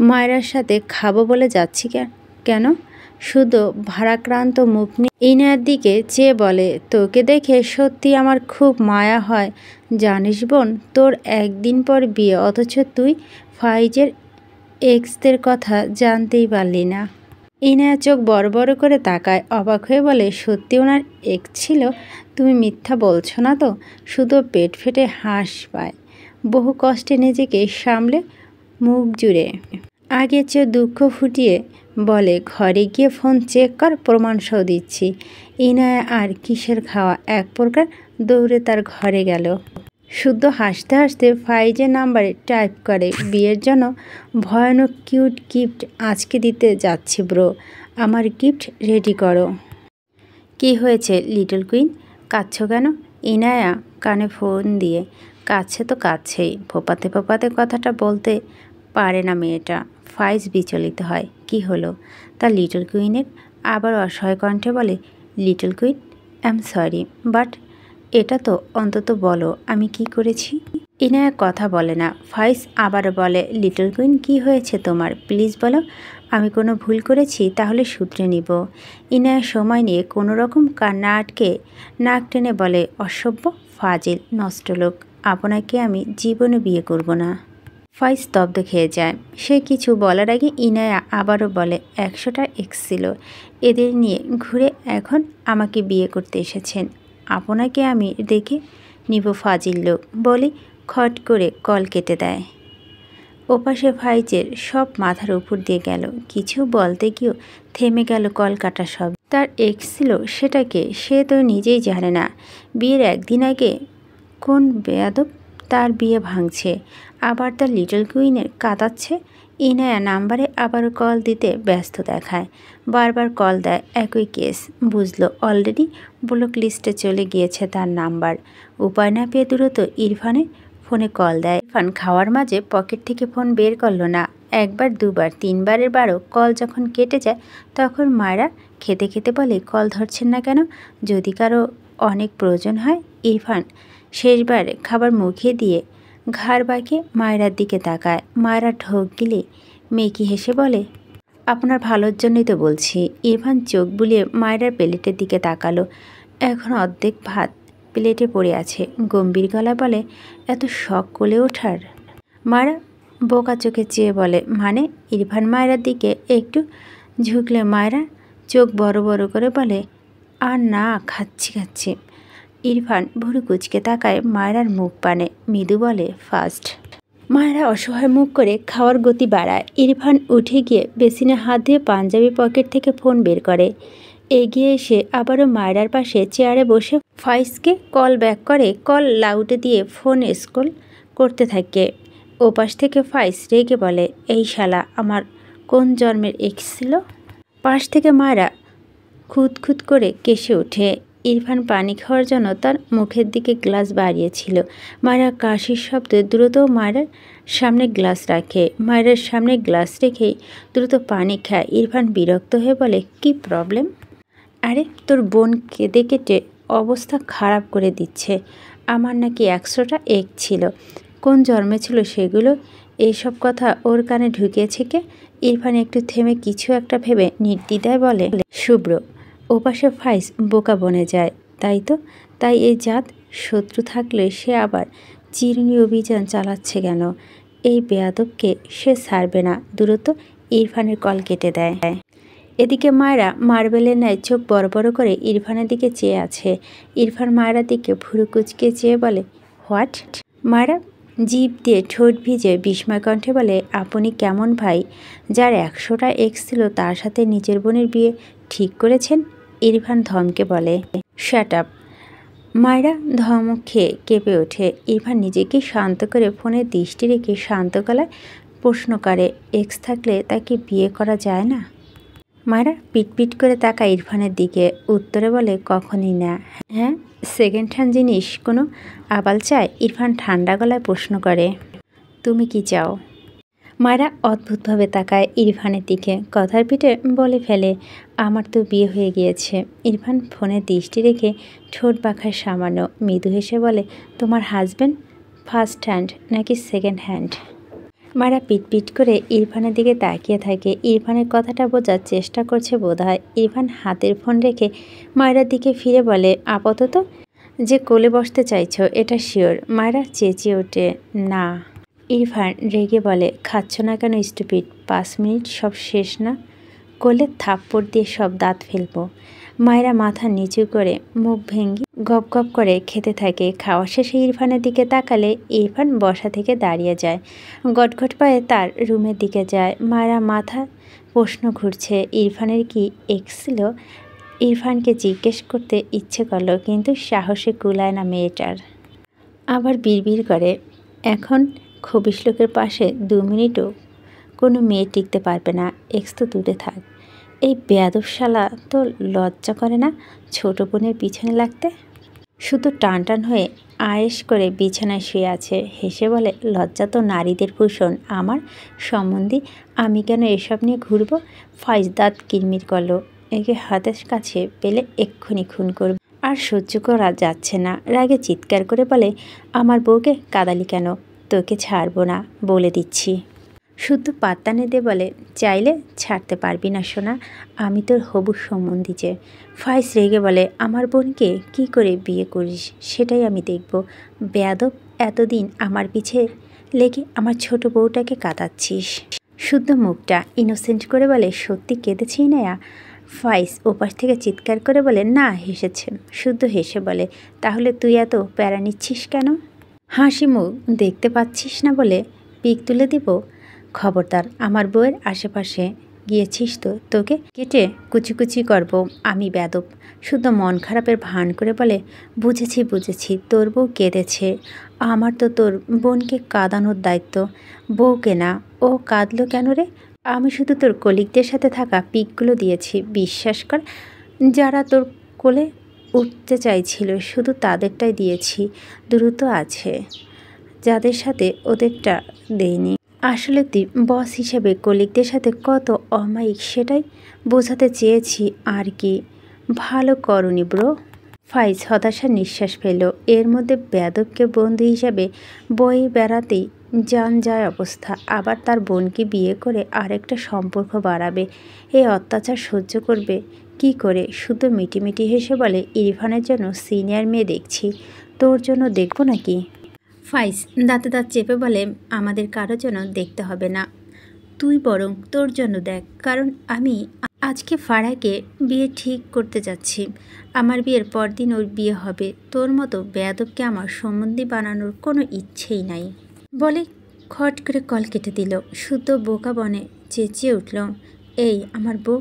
মায়েরার সাথে খাবো বলে যাচ্ছি। কেন? শুদ্ধ ভারাক্রান্ত মুখ নিয়ে ইনায়ার দিকে চেয়ে বলে, তোকে দেখে সত্যি আমার খুব মায়া হয় জানিস বোন। তোর একদিন পর বিয়ে, অথচ তুই ফাইজের এক্সদের কথা জানতেই পারলি না। ইনায়া চোখ বড় বড় করে তাকায়, অবাক হয়ে বলে, সত্যি ওনার এক্স ছিল? তুমি মিথ্যা বলছো না তো? শুধু পেট ফেটে হাঁস পায়। বহু কষ্টে নিজেকে সামলে মুখ জুড়ে আগের চেয়ে দুঃখ ফুটিয়ে বলে, ঘরে গিয়ে ফোন চেক কর, প্রমাণসহ দিচ্ছি। ইনায়া আর কিসের খাওয়া, এক প্রকার দৌড়ে তার ঘরে গেল। শুদ্ধ হাসতে হাসতে ফাইজের নাম্বারে টাইপ করে, বিয়ের জন্য ভয়ানক কিউট গিফট আজকে দিতে যাচ্ছি ব্রো, আমার গিফট রেডি করো। কি হয়েছে লিটল কুইন, কাঁদছো কেন? ইনায়া কানে ফোন দিয়ে, কাছে তো কাছেই, ফোপাতে ফোপাতে কথাটা বলতে পারে না মেয়েটা। ফাইজ বিচলিত হয়, কি হলো? তা লিটল কুইনের আবার অসহায় কণ্ঠে বলে, little queen I am sorry, but এটা তো অন্তত বলো আমি কি করেছি। ইনায়া কথা বলে না। ফাইজ আবারও বলে, লিটল কুইন কি হয়েছে তোমার, প্লিজ বলো। আমি কোনো ভুল করেছি তাহলে শুধরে নিব। ইনায়া সময় নিয়ে কোনো রকম কান্না আটকে নাক টেনে বলে, অসভ্য, ফাজিল, নষ্ট লোক, আপনাকে আমি জীবনে বিয়ে করব না। ফাইজ স্তব্ধ খেয়ে যায়। সে কিছু বলার আগে ইনায়া আবারও বলে, 100টা এক্স ছিল, এদের নিয়ে ঘুরে এখন আমাকে বিয়ে করতে এসেছেন, আপনাকে আমি দেখে নিব ফাজিল লোক বলে খট করে কল কেটে দেয়। ওপাশে ফাইজের সব মাথার উপর দিয়ে গেল। কিছু বলতে গিয়েও থেমে গেল কল কাটা সব। তার এক্স ছিল সেটাকে সে তো নিজেই জানে না। বিয়ের একদিন আগে কোন বেয়াদব তার বিয়ে ভাঙছে, আবার তার লিটল কুইনের কাঁদাচ্ছে। ইনায়া নাম্বারে আবারও কল দিতে ব্যস্ত দেখায়, বারবার কল দেয়, একই কেস। বুঝলো অলরেডি ব্লক লিস্টে চলে গিয়েছে তার নাম্বার। উপায় না পেয়ে দ্রুত ইরফানের ফোনে কল দেয়। ইরফান খাওয়ার মাঝে পকেট থেকে ফোন বের করলো না। একবার দুবার তিনবারের বারও কল যখন কেটে যায় তখন মায়েরা খেতে খেতে বলে, কল ধরছেন না কেন? যদি কারো অনেক প্রয়োজন হয়। ইরফান শেষবার খাবার মুখে দিয়ে ঘাড় বাঁকিয়ে মায়রার দিকে তাকায়। মায়রা ঢোক গিলে মেকি হেসে বলে, আপনার ভালোর জন্যই তো বলছি। ইরফান চোখ বুলিয়ে মায়রার প্লেটের দিকে তাকালো। এখন অর্ধেক ভাত প্লেটে পড়ে আছে। গম্ভীর গলায় বলে, এত শখ কোলে ওঠার? মায়রা বোকা চোখে চেয়ে বলে, মানে? ইরফান মায়রার দিকে একটু ঝুঁকলে মায়রা চোখ বড় বড় করে বলে, আর না, খাচ্ছি। ইরফান ভুরু কুচকে তাকায় মায়রার মুখ পানে, মৃদু বলে, ফার্স্ট। মায়রা অসহায় মুখ করে খাওয়ার গতি বাড়ায়। ইরফান উঠে গিয়ে বেসিনে হাত দিয়ে পাঞ্জাবি পকেট থেকে ফোন বের করে। এগিয়ে এসে আবারও মায়রার পাশে চেয়ারে বসে ফাইজকে কল ব্যাক করে। কল লাউডে দিয়ে ফোন স্ক্রল করতে থাকে। ওপাশ থেকে ফাইজ রেগে বলে, এই শালা আমার কোন জন্মের এক্স ছিল? পাশ থেকে মায়রা খুঁত করে কেসে ওঠে। ইরফান পানি খাওয়ার জন্য তার মুখের দিকে গ্লাস বাড়িয়েছিল। মায়রা কাশির শব্দে দ্রুত মায়রার সামনে গ্লাস রাখে। মায়রার সামনে গ্লাস রেখেই দ্রুত পানি খায়। ইরফান বিরক্ত হয়ে বলে, কি প্রবলেম? আরে তোর বোন কেঁদে কেটে অবস্থা খারাপ করে দিচ্ছে। আমার নাকি 100টা এগ ছিল, কোন জন্মে ছিল সেগুলো? এইসব কথা ওর কানে ঢুকিয়েছে কে? ইরফান একটু থেমে কিছু একটা ভেবে নির্দ্বিধায় বলে, শুভ্র। ওপাশে ফাইজ বোকা বনে যায়। তাই এই জাত শত্রু থাকলে সে আবার চিরুনি অভিযান চালাচ্ছে কেন? এই বেয়াদবকে সে ছাড়বে না। দ্রুত ইরফানের কল কেটে দেয়। এদিকে মায়রা মার্বেলের ন্যায় চোখ বড় বড় করে ইরফানের দিকে চেয়ে আছে। ইরফান মায়রার দিকে ভুরু কুচকে চেয়ে বলে, হোয়াট? মায়রা জিভ দিয়ে ঠোঁট ভিজে বিস্ময় কণ্ঠে বলে, আপনি কেমন ভাই, যার 100টা এক্স ছিল তার সাথে নিজের বোনের বিয়ে ঠিক করেছেন? ইরফান ধমকে বলে, শ্যাট আপ। মায়রা ধমক খেয়ে কেঁপে ওঠে। ইরফান নিজেকে শান্ত করে ফোনে দৃষ্টি রেখে শান্ত গলায় প্রশ্ন করে, এক্স থাকলে তাকে বিয়ে করা যায় না? মায়রা পিটপিট করে তাকায় ইরফানের দিকে। উত্তরে বলে, কখনই না। হ্যাঁ, সেকেন্ড হ্যান্ড জিনিস কোনো আবাল চায়? ইরফান ঠান্ডা গলায় প্রশ্ন করে, তুমি কি চাও? মায়রা অদ্ভুতভাবে তাকায় ইরফানের দিকে। কথার পিঠে বলে ফেলে, আমার তো বিয়ে হয়ে গিয়েছে। ইরফান ফোনে দৃষ্টি রেখে ঠোঁট বাঁকায় সামান্য, মৃদু হেসে বলে, তোমার হাজব্যান্ড ফার্স্ট হ্যান্ড নাকি সেকেন্ড হ্যান্ড? মায়রা পিটপিট করে ইরফানের দিকে তাকিয়ে থাকে। ইরফানের কথাটা বোঝার চেষ্টা করছে বোধহয়। ইরফান হাতের ফোন রেখে মায়রার দিকে ফিরে বলে, আপাতত যে কোলে বসতে চাইছো এটা শিওর? মায়রা চেঁচিয়ে ওঠে, না। ইরফান রেগে বলে, খাচ্ছ না কেন স্টুপিড? 5 মিনিট সব শেষ না? কোলে থাপ্পড় দিয়ে সব দাঁত ফেলবো। মায়রা মাথা নিচু করে মুখ ভেঙে গপ গপ করে খেতে থাকে। খাওয়া শেষে ইরফানের দিকে তাকালে ইরফান বসা থেকে দাঁড়িয়ে যায়। গটগট পায়ে তার রুমের দিকে যায়। মায়রা মাথা প্রশ্ন ঘুরছে, ইরফানের কি এক্স ছিল? ইরফানকে জিজ্ঞেস করতে ইচ্ছে করলো, কিন্তু সাহসে কুলায় না মেয়েটার। আবার বিড়বিড় করে, এখন খবিশ লোকের পাশে 2 মিনিটও কোনো মেয়ে টিকতে পারবে না। এক্স তো দূরে থাক। এই বেয়াদব শালা তো লজ্জা করে না ছোট বোনের পিছনে লাগতে? শুধু টান হয়ে আয়েশ করে বিছানায় শুয়ে আছে। হেসে বলে, লজ্জা তো নারীদের ভূষণ। আমার সম্বন্ধে আমি কেন এসব নিয়ে ঘুরবো? ফাইজ দাঁত কিরমির করলো। একে হাতের কাছে পেলে এক্ষুনি খুন করব। আর সহ্য করা যাচ্ছে না। রাগে চিৎকার করে বলে, আমার বউকে কাদালি কেন? তোকে ছাড়বো না বলে দিচ্ছি। শুধু পাত্তা নেদে বলে, চাইলে ছাড়তে পারবি না সোনা, আমি তোর হবু সম্বন্ধী যে। ফাইজ রেগে বলে, আমার বোনকে কি করে বিয়ে করিস সেটাই আমি দেখব। বেয়াদব, এতদিন আমার পিছে লেগে আমার ছোট বউটাকে কাঁদাচ্ছিস। শুদ্ধ মুখটা ইনোসেন্ট করে বলে, সত্যি কেঁদেছি না? ফাইজ ওপাশ থেকে চিৎকার করে বলে, না, হেসেছে। শুদ্ধ হেসে বলে, তাহলে তুই এত প্যারা নিচ্ছিস কেন? হাসি মুখ দেখতে পাচ্ছিস না বলে পিক তুলে দিব? খবরদার আমার বউয়ের আশেপাশে গিয়েছিস তো তোকে কেটে কুচি করব আমি, বেয়াদব। শুদ্ধ মন খারাপের ভান করে বলে, বুঝেছি, তোর বউ কেঁদেছে। আমার তো তোর বোনকে কাঁদানোর দায়িত্ব, বউকে না। ও কাঁদলো কেন রে? আমি শুধু তোর কলিগদের সাথে থাকা পিকগুলো দিয়েছি, বিশ্বাস কর। যারা তোর কোলে উঠতে চাইছিল শুধু তাদেরটাই দিয়েছি। দ্রুত আছে যাদের সাথে ওদেরটা দেইনি। আসলে তুই বস হিসেবে কলিগদের সাথে কত অমায়িক সেটাই বোঝাতে চেয়েছি আর কি। ভালো করনি ব্রো। ফাইজ হতাশার নিঃশ্বাস ফেলল। এর মধ্যে বেয়াদবকে বন্ধু হিসাবে বয়ে বেড়াতেই জান যায় অবস্থা, আবার তার বোনকে বিয়ে করে আরেকটা সম্পর্ক বাড়াবে। এই অত্যাচার সহ্য করবে কি করে? শুধু মিটিমিটি হেসে বলে, ইরফানের জন্য সিনিয়র মেয়ে দেখছি, তোর জন্য দেখবো নাকি? ফাইজ দাঁতে দাঁত চেপে বলে, আমাদের কারোর জন্য দেখতে হবে না, তুই বরং তোর জন্য দেখ, কারণ আমি আজকে ফারাকে বিয়ে ঠিক করতে যাচ্ছি। আমার বিয়ের পরদিন ওর বিয়ে হবে। তোর মতো বেয়াদবকে আমার সম্বন্ধী বানানোর কোনো ইচ্ছেই নাই বলে খট করে কল কেটে দিল। শুদ্ধ বোকা বনে চেঁচিয়ে উঠল, এই আমার বউ!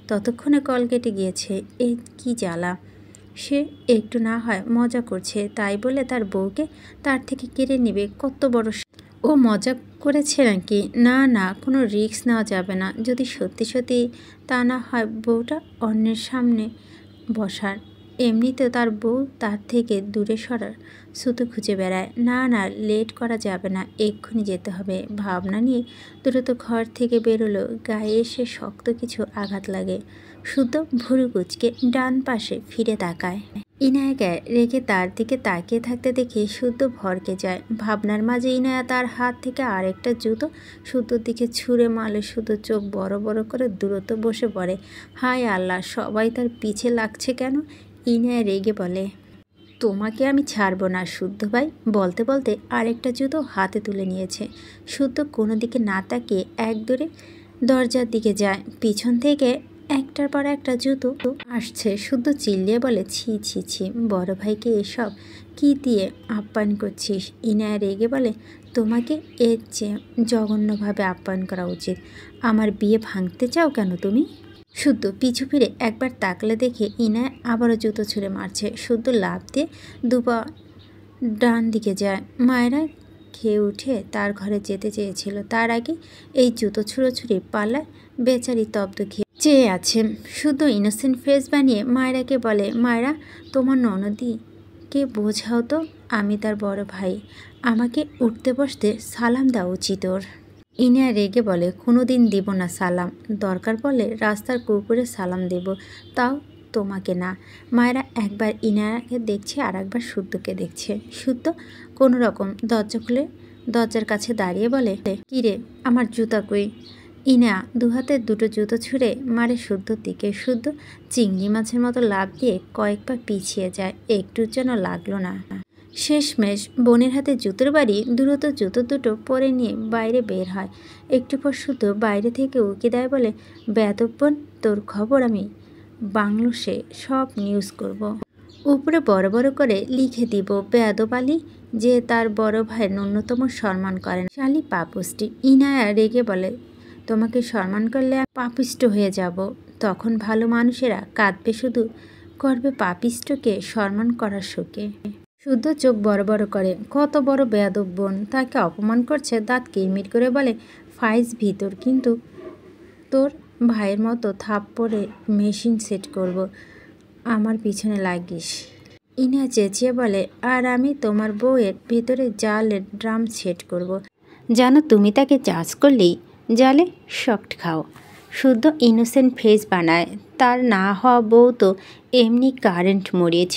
ততক্ষণে কল কেটে গিয়েছে। এই কি জ্বালা! সে একটু না হয় মজা করছে, তাই বলে তার বউকে তার থেকে কেড়ে নেবে কত বড়! ও মজা করেছে নাকি? না না, কোনো রিস্ক নেওয়া যাবে না। যদি সত্যি সত্যি তা না হয় বউটা অন্যের সামনে বসার। এমনিতেও তার বউ তার থেকে দূরে সরার সুতো খুঁজে বেড়ায়। না না, লেট করা যাবে না, এক্ষুনি যেতে হবে। ভাবনা নিয়ে দ্রুত ঘর থেকে বেরোলো। গায়ে এসে শক্ত কিছু আঘাত লাগে। শুদ্ধ ভুরু কুঁচকে ডান পাশে ফিরে তাকায়। ইনায়াকে রেখে তার দিকে তাকিয়ে থাকতে দেখে শুদ্ধ ভরকে যায়। ভাবনার মাঝে ইনায়া তার হাত থেকে আরেকটা জুতো শুদ্ধর দিকে ছুঁড়ে মারলে শুদ্ধ চোখ বড় বড় করে দূরত্ব বসে পড়ে। হায় আল্লাহ, সবাই তার পিছে লাগছে কেন? ইনায়া রেগে বলে, তোমাকে আমি ছাড়বো না শুদ্ধ ভাই। বলতে বলতে আরেকটা জুতো হাতে তুলে নিয়েছে। শুদ্ধ কোনো দিকে না তাকিয়ে এক দৌড়ে দরজার দিকে যায়। পিছন থেকে একটার পর একটা জুতো আসছে। শুদ্ধ চিল্লিয়ে বলে, ছি ছি ছি, বড় ভাইকে এসব কি দিয়ে আপ্যায়ন করছিস? ইনায়া রেগে বলে, তোমাকে এর চেয়ে জঘন্যভাবে আপ্যায়ন করা উচিত। আমার বিয়ে ভাঙতে চাও কেন তুমি? শুদ্ধ পিছু ফিরে একবার তাকলে দেখে ইনায়া আবারও জুতো ছুঁড়ে মারছে। শুদ্ধ লাফ দিয়ে দুপা ডান দিকে যায়। মায়েরা খেয়ে উঠে তার ঘরে যেতে চেয়েছিল, তার আগে এই জুতো ছুঁড়োছুড়ি পাল্লায় বেচারি তব্দ খেয়ে চেয়ে আছে। শুধু ইনোসেন্ট ফেস বানিয়ে মায়েরাকে বলে, মায়েরা তোমার ননদীকে বোঝাও তো, আমি তার বড় ভাই, আমাকে উঠতে বসতে সালাম দেওয়া উচিত ওর। ইনায়া রেগে বলে, কোনো দিন দিব না সালাম, দরকার পড়লে রাস্তার কুকুরে সালাম দেব, তাও তোমাকে না। মায়েরা একবার ইনায়াকে দেখছে আর একবার শুদ্ধকে দেখছে। শুদ্ধ কোনো রকম দরজা খুলে দরজার কাছে দাঁড়িয়ে বলে, কিরে আমার জুতা কই? ইনা দুহাতে দুটো জুতো ছুঁড়ে মারে শুদ্ধর দিকে। শুদ্ধ চিংড়ি মাছের মতো লাফ দিয়ে কয়েক পা পিছিয়ে যায়, একটুর জন্য লাগলো না। শেষমেশ বোনের হাতে জুতোর বাড়ি দ্রুত জুতো দুটো পরে নিয়ে বাইরে বের হয়। একটু পর শুদ্ধ বাইরে থেকে উকি দেয়, বলে, বেয়াদব বোন, তোর খবর আমি বাংলোসে সব নিউজ করব। উপরে বড় বড় করে লিখে দিব, বেয়াদব আলী যে তার বড় ভাইয়ের ন্যূনতম সম্মান করে না, শালি পাপুষ্টি। ইনায়া রেগে বলে, তোমাকে সম্মান করলে পাপিষ্ট হয়ে যাব, তখন ভালো মানুষেরা কাঁদবে, শুধু করবে পাপিষ্টকে সম্মান করার শোকে। শুদ্ধ চোখ বড় বড় করে, কত বড় বেয়াদব বোন, তাকে অপমান করছে। দাঁত কিরমির করে বলে, ফাইজ ভিতর কিন্তু তোর ভাইয়ের মতো থাপ্পড়ে মেশিন সেট করব, আমার পিছনে লাগিস। ইনা চেঁচিয়ে বলে, আর আমি তোমার বউয়ের ভিতরে জালের ড্রাম সেট করব, জানো তুমি তাকে চার্জ করলেই জালে শক্ট খাও। শুদ্ধ ইনোসেন্ট ফেস বানায়, তার না হওয়া বউ তো এমনি কারেন্ট মরিচ।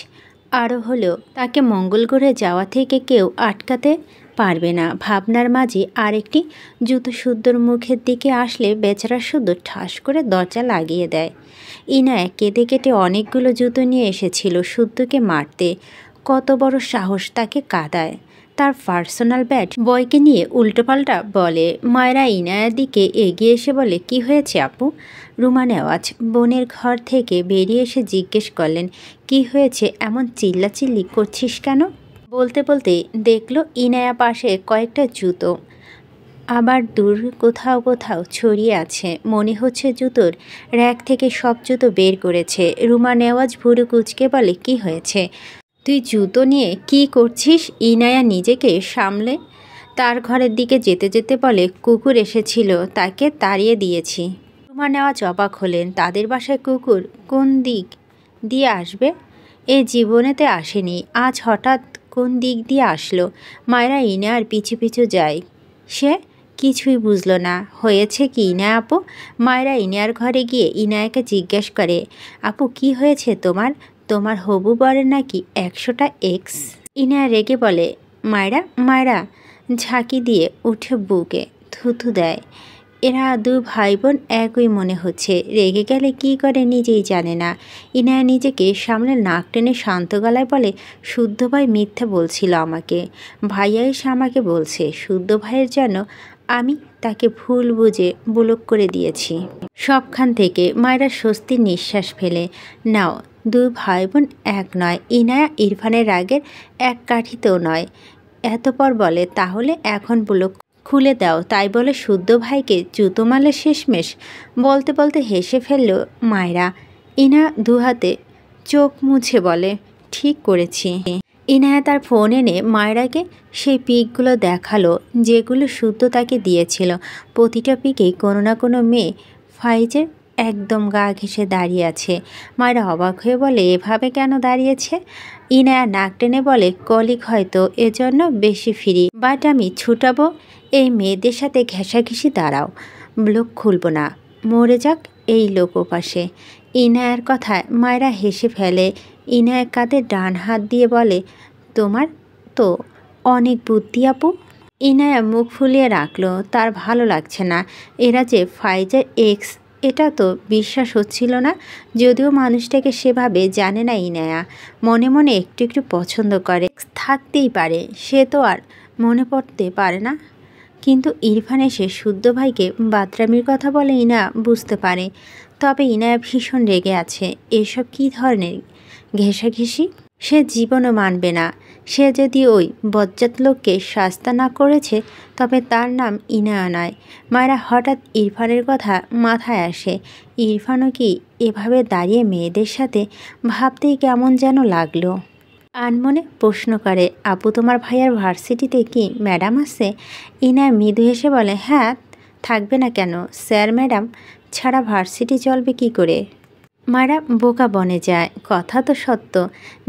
আরও হলেও তাকে মঙ্গল গ্রহে যাওয়া থেকে কেউ আটকাতে পারবে না। ভাবনার মাঝে আরেকটি জুতো শুদ্ধর মুখের দিকে আসলে বেচারা শুদ্ধ ঠাস করে দরজা লাগিয়ে দেয়। ইনায়া কেঁদে কেটে অনেকগুলো জুতো নিয়ে এসেছিল শুদ্ধকে মারতে। কত বড় সাহস তাকে কাঁদায়। তার পার্সোনাল ব্যাট বয়কে নিয়ে উল্টোপাল্টা বলে। মায়েরা ইনায়ার দিকে এগিয়ে এসে বলে, কি হয়েছে আপু? রুমা নেওয়াজ বোনের ঘর থেকে বেরিয়ে এসে জিজ্ঞেস করলেন, কি হয়েছে, এমন চিল্লাচিল্লি করছিস কেন? বলতে বলতে দেখলো ইনায়া পাশে কয়েকটা জুতো আবার দূর কোথাও কোথাও ছড়িয়ে আছে। মনে হচ্ছে জুতোর র্যাক থেকে সব জুতো বের করেছে। রুমা নেওয়াজ ভুরু কুঁচকে বলে, কি হয়েছে? তুই জুতো নিয়ে কি করছিস? ইনায়া নিজেকে সামলে তার ঘরের দিকে যেতে যেতে বলে, কুকুর এসেছিল, তাকে তাড়িয়ে দিয়েছি। রুমা নেওয়াজ অবাক হলেন, তাদের বাসায় কুকুর কোন দিক দিয়ে আসবে? এ জীবনেতে আসেনি, আজ হঠাৎ কোন দিক দিয়ে আসলো? মায়েরা ইনায়ার পিছু পিছু যায়। সে কিছুই বুঝলো না। হয়েছে কি ইনায়া আপু? মায়েরা ইনায়ার ঘরে গিয়ে ইনায়াকে জিজ্ঞেস করে, আপু কি হয়েছে তোমার? তোমার হবু বরের নাকি 100টা এক্স। ইনায়া রেগে বলে, মায়রা মায়রা ঝাঁকি দিয়ে উঠে বুকে থুথু দেয়। এরা দু ভাই বোন একই মনে হচ্ছে, রেগে গেলে কি করে নিজেই জানে না। ইনায়া নিজেকে সামনে নাক টেনে শান্ত গলায় বলে, শুদ্ধ ভাই মিথ্যা বলছিল আমাকে। ভাইয়া এসে আমাকে বলছে শুদ্ধ ভাইয়ের জন্য আমি তাকে ভুল বুঝে ব্লক করে দিয়েছি। সবখান থেকে মায়েরা স্বস্তির নিঃশ্বাস ফেলে। নাও, দু ভাই বোন এক নয়। ইনায়া ইরফানের রাগের এক কাঠিতেও নয়। এতপর বলে, তাহলে এখন ব্লক খুলে দাও। তাই বলে শুদ্ধ ভাইকে জুতো মারলে শেষমেশ। বলতে বলতে হেসে ফেলল মায়রা। ইনা দুহাতে চোখ মুছে বলে, ঠিক করেছি। ইনায়া তার ফোন এনে মায়রাকে সেই পিকগুলো দেখালো যেগুলো শুদ্ধ তাকে দিয়েছিল। প্রতিটা পিকেই কোনো না কোনো মেয়ে ফাইজের একদম গা ঘেঁষে দাঁড়িয়ে আছে। মায়রা অবাক হয়ে বলে, এভাবে কেন দাঁড়িয়েছে? ইনায়া নাক টেনে বলে, কলিগ হয়তো এজন্য বেশি ফ্রি, বাট আমি ছুটাবো এই মেয়েদের সাথে ঘেঁষাঘেঁষি। দাঁড়াও, ব্লক খুলব না, মরে যাক এই লোক ওপাশে। ইনায়ার কথায় মায়রা হেসে ফেলে। ইনায়া কাঁধে ডান হাত দিয়ে বলে, তোমার তো অনেক বুদ্ধি আপু। ইনায়া মুখ ফুলিয়ে রাখলো। তার ভালো লাগছে না। এরা যে ফাইজের এক্স এটা তো বিশ্বাস হচ্ছিল না। যদিও মানুষটাকে সেভাবে জানে না ইনায়া, মনে মনে একটু একটু পছন্দ করে। থাকতেই পারে, সে তো আর মনে পড়তে পারে না। কিন্তু ইরফান এসে শুদ্ধ ভাইকে বাতরামির কথা বলে ইনায়া বুঝতে পারে। তবে ইনায়া ভীষণ রেগে আছে। এসব কী ধরনের ঘেঁষাঘেঁষি? সে জীবনও মানবে না। সে যদি ওই বজ্জাত লোককে শাস্তা না করেছে তবে তার নাম ইনায়া নয়। মায়েরা হঠাৎ ইরফানের কথা মাথায় আসে। ইরফানও কি এভাবে দাঁড়িয়ে মেয়েদের সাথে? ভাবতেই কেমন যেন লাগলো। আনমনে প্রশ্ন করে, আপু তোমার ভাইয়ার ভার্সিটিতে কি ম্যাডাম আছে? ইনায়া মৃদু হেসে বলে, হ্যাঁ, থাকবে না কেন? স্যার ম্যাডাম ছাড়া ভার্সিটি চলবে কি করে? মায়েরা বোকা বনে যায়। কথা তো সত্য।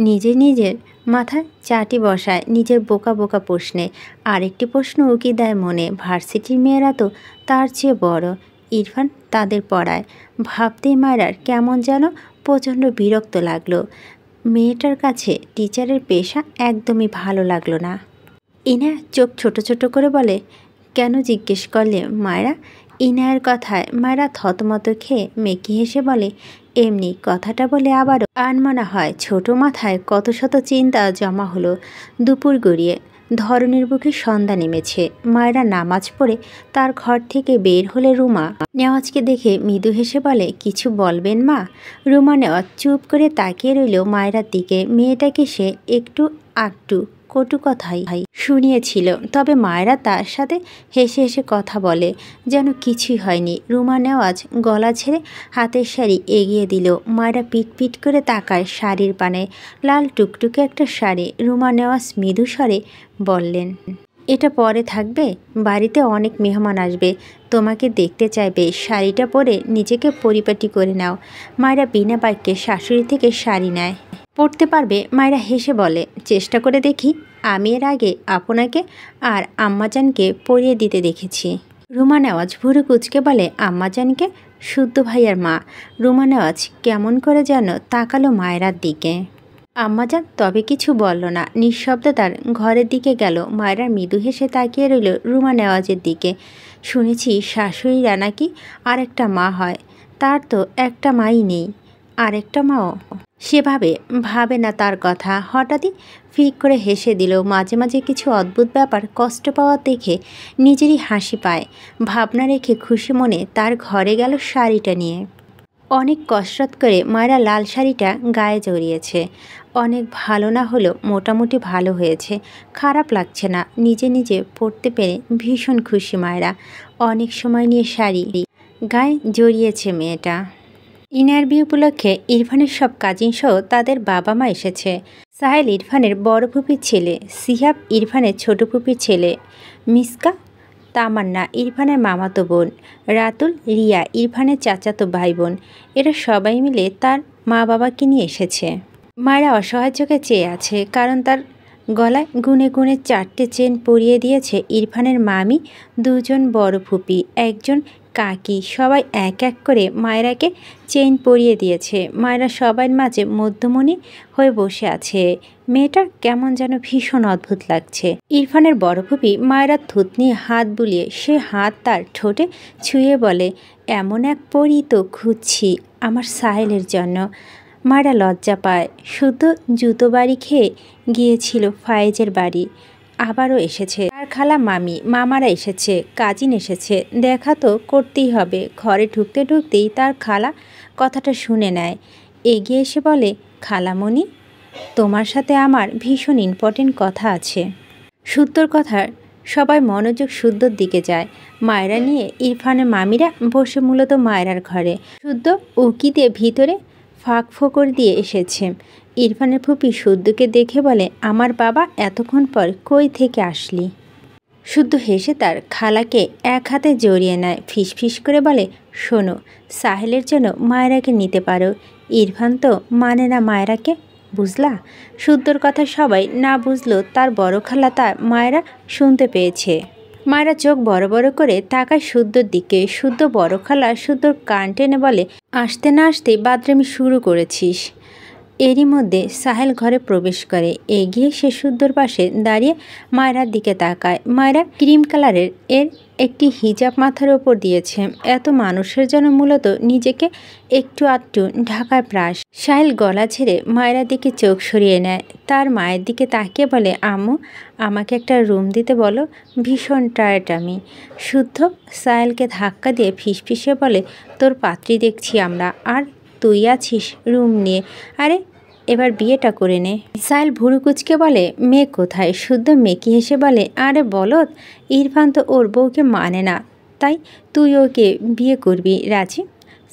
নিজের মাথায় চাটি বসায় নিজের বোকা বোকা প্রশ্নে। আরেকটি প্রশ্ন উকি দেয় মনে, ভার্সিটির মেয়েরা তো তার চেয়ে বড়। ইরফান তাদের পড়ায়। ভাবতেই মায়েরার কেমন যেন প্রচণ্ড বিরক্ত লাগলো। মেয়েটার কাছে টিচারের পেশা একদমই ভালো লাগলো না। ইনায়া চোখ ছোট ছোট করে বলে, কেন জিজ্ঞেস করলে মায়েরা? ইনায়ের কথায় মায়েরা থতমত খেয়ে মেকি হেসে বলে, এমনি। কথাটা বলে আবারও আনমনা হয়। ছোট মাথায় কত শত চিন্তা জমা হলো। দুপুর গড়িয়ে ধরনীর বুকে সন্ধ্যা নেমেছে। মায়েরা নামাজ পড়ে তার ঘর থেকে বের হলে রুমা নেওয়াজকে দেখে মৃদু হেসে বলে, কিছু বলবেন মা? রুমা নেওয়াজ চুপ করে তাকিয়ে রইল মায়েরার দিকে। মেয়েটাকে সে একটু আধটু কটু কথাই শুনিয়েছিল, তবে মায়েরা তার সাথে হেসে হেসে কথা বলে যেন কিছুই হয়নি। রুমা নেওয়াজ গলা ছেড়ে হাতের শাড়ি এগিয়ে দিল। মায়েরা পিট পিট করে তাকায় শাড়ির পানে। লাল টুকটুকে একটা শাড়ি। রুমা নেওয়াজ মৃদু স্বরে বললেন, এটা পরে থাকবে, বাড়িতে অনেক মেহমান আসবে, তোমাকে দেখতে চাইবে, শাড়িটা পরে নিজেকে পরিপাটি করে নাও। মায়েরা বিনা বাক্যে শাশুড়ি থেকে শাড়ি নেয়। পড়তে পারবে? মায়েরা হেসে বলে, চেষ্টা করে দেখি। আমি এর আগে আপনাকে আর আম্মাজানকে পরিয়ে দিতে দেখেছি। রুমা নেওয়াজ ভুরু কুচকে বলে, আম্মাজানকে? শুদ্ধ ভাইয়ার মা। রুমা নেওয়াজ কেমন করে যেন তাকালো মায়েরার দিকে। আম্মাজান তবে কিছু বলল না। নিঃশব্দে তার ঘরের দিকে গেল। মায়েরা মৃদু হেসে তাকিয়ে রইল রুমা নেওয়াজের দিকে। শুনেছি শাশুড়িরা নাকি আরেকটা মা হয়। তার তো একটা মাই নেই, আরেকটা মাও সেভাবে ভাবে না তার কথা। হঠাৎই ফিক করে হেসে দিল। মাঝে মাঝে কিছু অদ্ভুত ব্যাপার কষ্ট পাওয়া দেখে নিজেরই হাসি পায়। ভাবনা রেখে খুশি মনে তার ঘরে গেল শাড়িটা নিয়ে। অনেক কসরত করে মায়েরা লাল শাড়িটা গায়ে জড়িয়েছে। অনেক ভালো না হলেও মোটামুটি ভালো হয়েছে, খারাপ লাগছে না। নিজে নিজে পরতে পেরে ভীষণ খুশি মায়েরা। অনেক সময় নিয়ে শাড়ি গায়ে জড়িয়েছে মেয়েটা। ইনার বিয়ে উপলক্ষে ইরফানের সব কাজিন সহ তাদের বাবা মা এসেছে। সাহেল ইরফানের বড় ফুপির ছেলে, সিহাব ইরফানের ছোট ফুপির ছেলে, মিসকা তামান্না ইরফানের মামাতো বোন, রাতুল রিয়া ইরফানের চাচাতো ভাই বোন। এরা সবাই মিলে তার মা বাবাকে নিয়ে এসেছে। মায়েরা অসহায় চোখে চেয়ে আছে, কারণ তার গলায় গুনে গুনে 4টে চেন পরিয়ে দিয়েছে ইরফানের মামি, দুজন বড় ফুপি, একজন কাকি সবাই এক এক করে মায়রাকে চেইন পরিয়ে দিয়েছে। মায়রা সবার মাঝে মধ্যমণি হয়ে বসে আছে। মেয়েটা কেমন যেন ভীষণ অদ্ভুত লাগছে। ইরফানের বড় ফুপি মায়রার থুতনি হাত বুলিয়ে সে হাত তার ঠোঁটে ছুঁয়ে বলে, এমন এক পরী তো খুঁজছি আমার সাহেলের জন্য। মায়রা লজ্জা পায়। শুধু জুতো বাড়ি খেয়ে গিয়েছিল ফায়েজের বাড়ি, আবারও এসেছে। তার খালা মামি মামারা এসেছে, কাজিন এসেছে, দেখা তো করতেই হবে। ঘরে ঢুকতে ঢুকতেই তার খালা কথাটা শুনে নেয়। এগিয়ে এসে বলে, খালামণি, তোমার সাথে আমার ভীষণ ইম্পর্টেন্ট কথা আছে। শুদ্ধর কথা সবাই মনোযোগ শুদ্ধর দিকে যায়। মায়রা নিয়ে ইরফানের মামিরা বসে মূলত মায়রার ঘরে। শুদ্ধ উকি দিয়ে ভিতরে ফাঁক ফোকর দিয়ে এসেছে। ইরফানের ফুপি শুদ্ধকে দেখে বলে, আমার বাবা এতক্ষণ পর কই থেকে আসলি? শুদ্ধ হেসে তার খালাকে এক হাতে জড়িয়ে নেয়। ফিসফিস করে বলে, শোনো, সাহেলের জন্য মায়রাকে নিতে পারো। ইরফান তো মানে না মায়রাকে, বুঝলা? শুদ্ধর কথা সবাই না বুঝলো তার বড় খালা তার মায়রা শুনতে পেয়েছে। মায়রা চোখ বড় বড় করে তাকায় শুদ্ধর দিকে। শুদ্ধ বড় খালা শুদ্ধর কান টেনে বলে, আসতে না আসতেই বাদরামি শুরু করেছিস। এরই মধ্যে সাহেল ঘরে প্রবেশ করে। এগিয়ে সে শুদ্ধর পাশে দাঁড়িয়ে মায়রার দিকে তাকায়। মায়রা ক্রিম কালারের একটি হিজাব মাথার ওপর দিয়েছে। এত মানুষের জন্য মূলত নিজেকে একটু আধটু ঢাকায় প্রাস। সাহেল গলা ছেড়ে মায়রার দিকে চোখ সরিয়ে নেয়। তার মায়ের দিকে তাকিয়ে বলে, আম্মু, আমাকে একটা রুম দিতে বলো, ভীষণ টায়ার্ড আমি। শুদ্ধ সাহেলকে ধাক্কা দিয়ে ফিসফিসে বলে, তোর পাত্রী দেখছি আমরা, আর তুই আছিস রুম নিয়ে। আরে এবার বিয়েটা করে নে। সাহেল ভুরু কুচকে বলে, মেয়ে কোথায়? শুদ্ধ মেকি হেসে বলে, আরে বলত, ইরফান তো ওর বউকে মানে না, তাই তুই ওকে বিয়ে করবি, রাজি?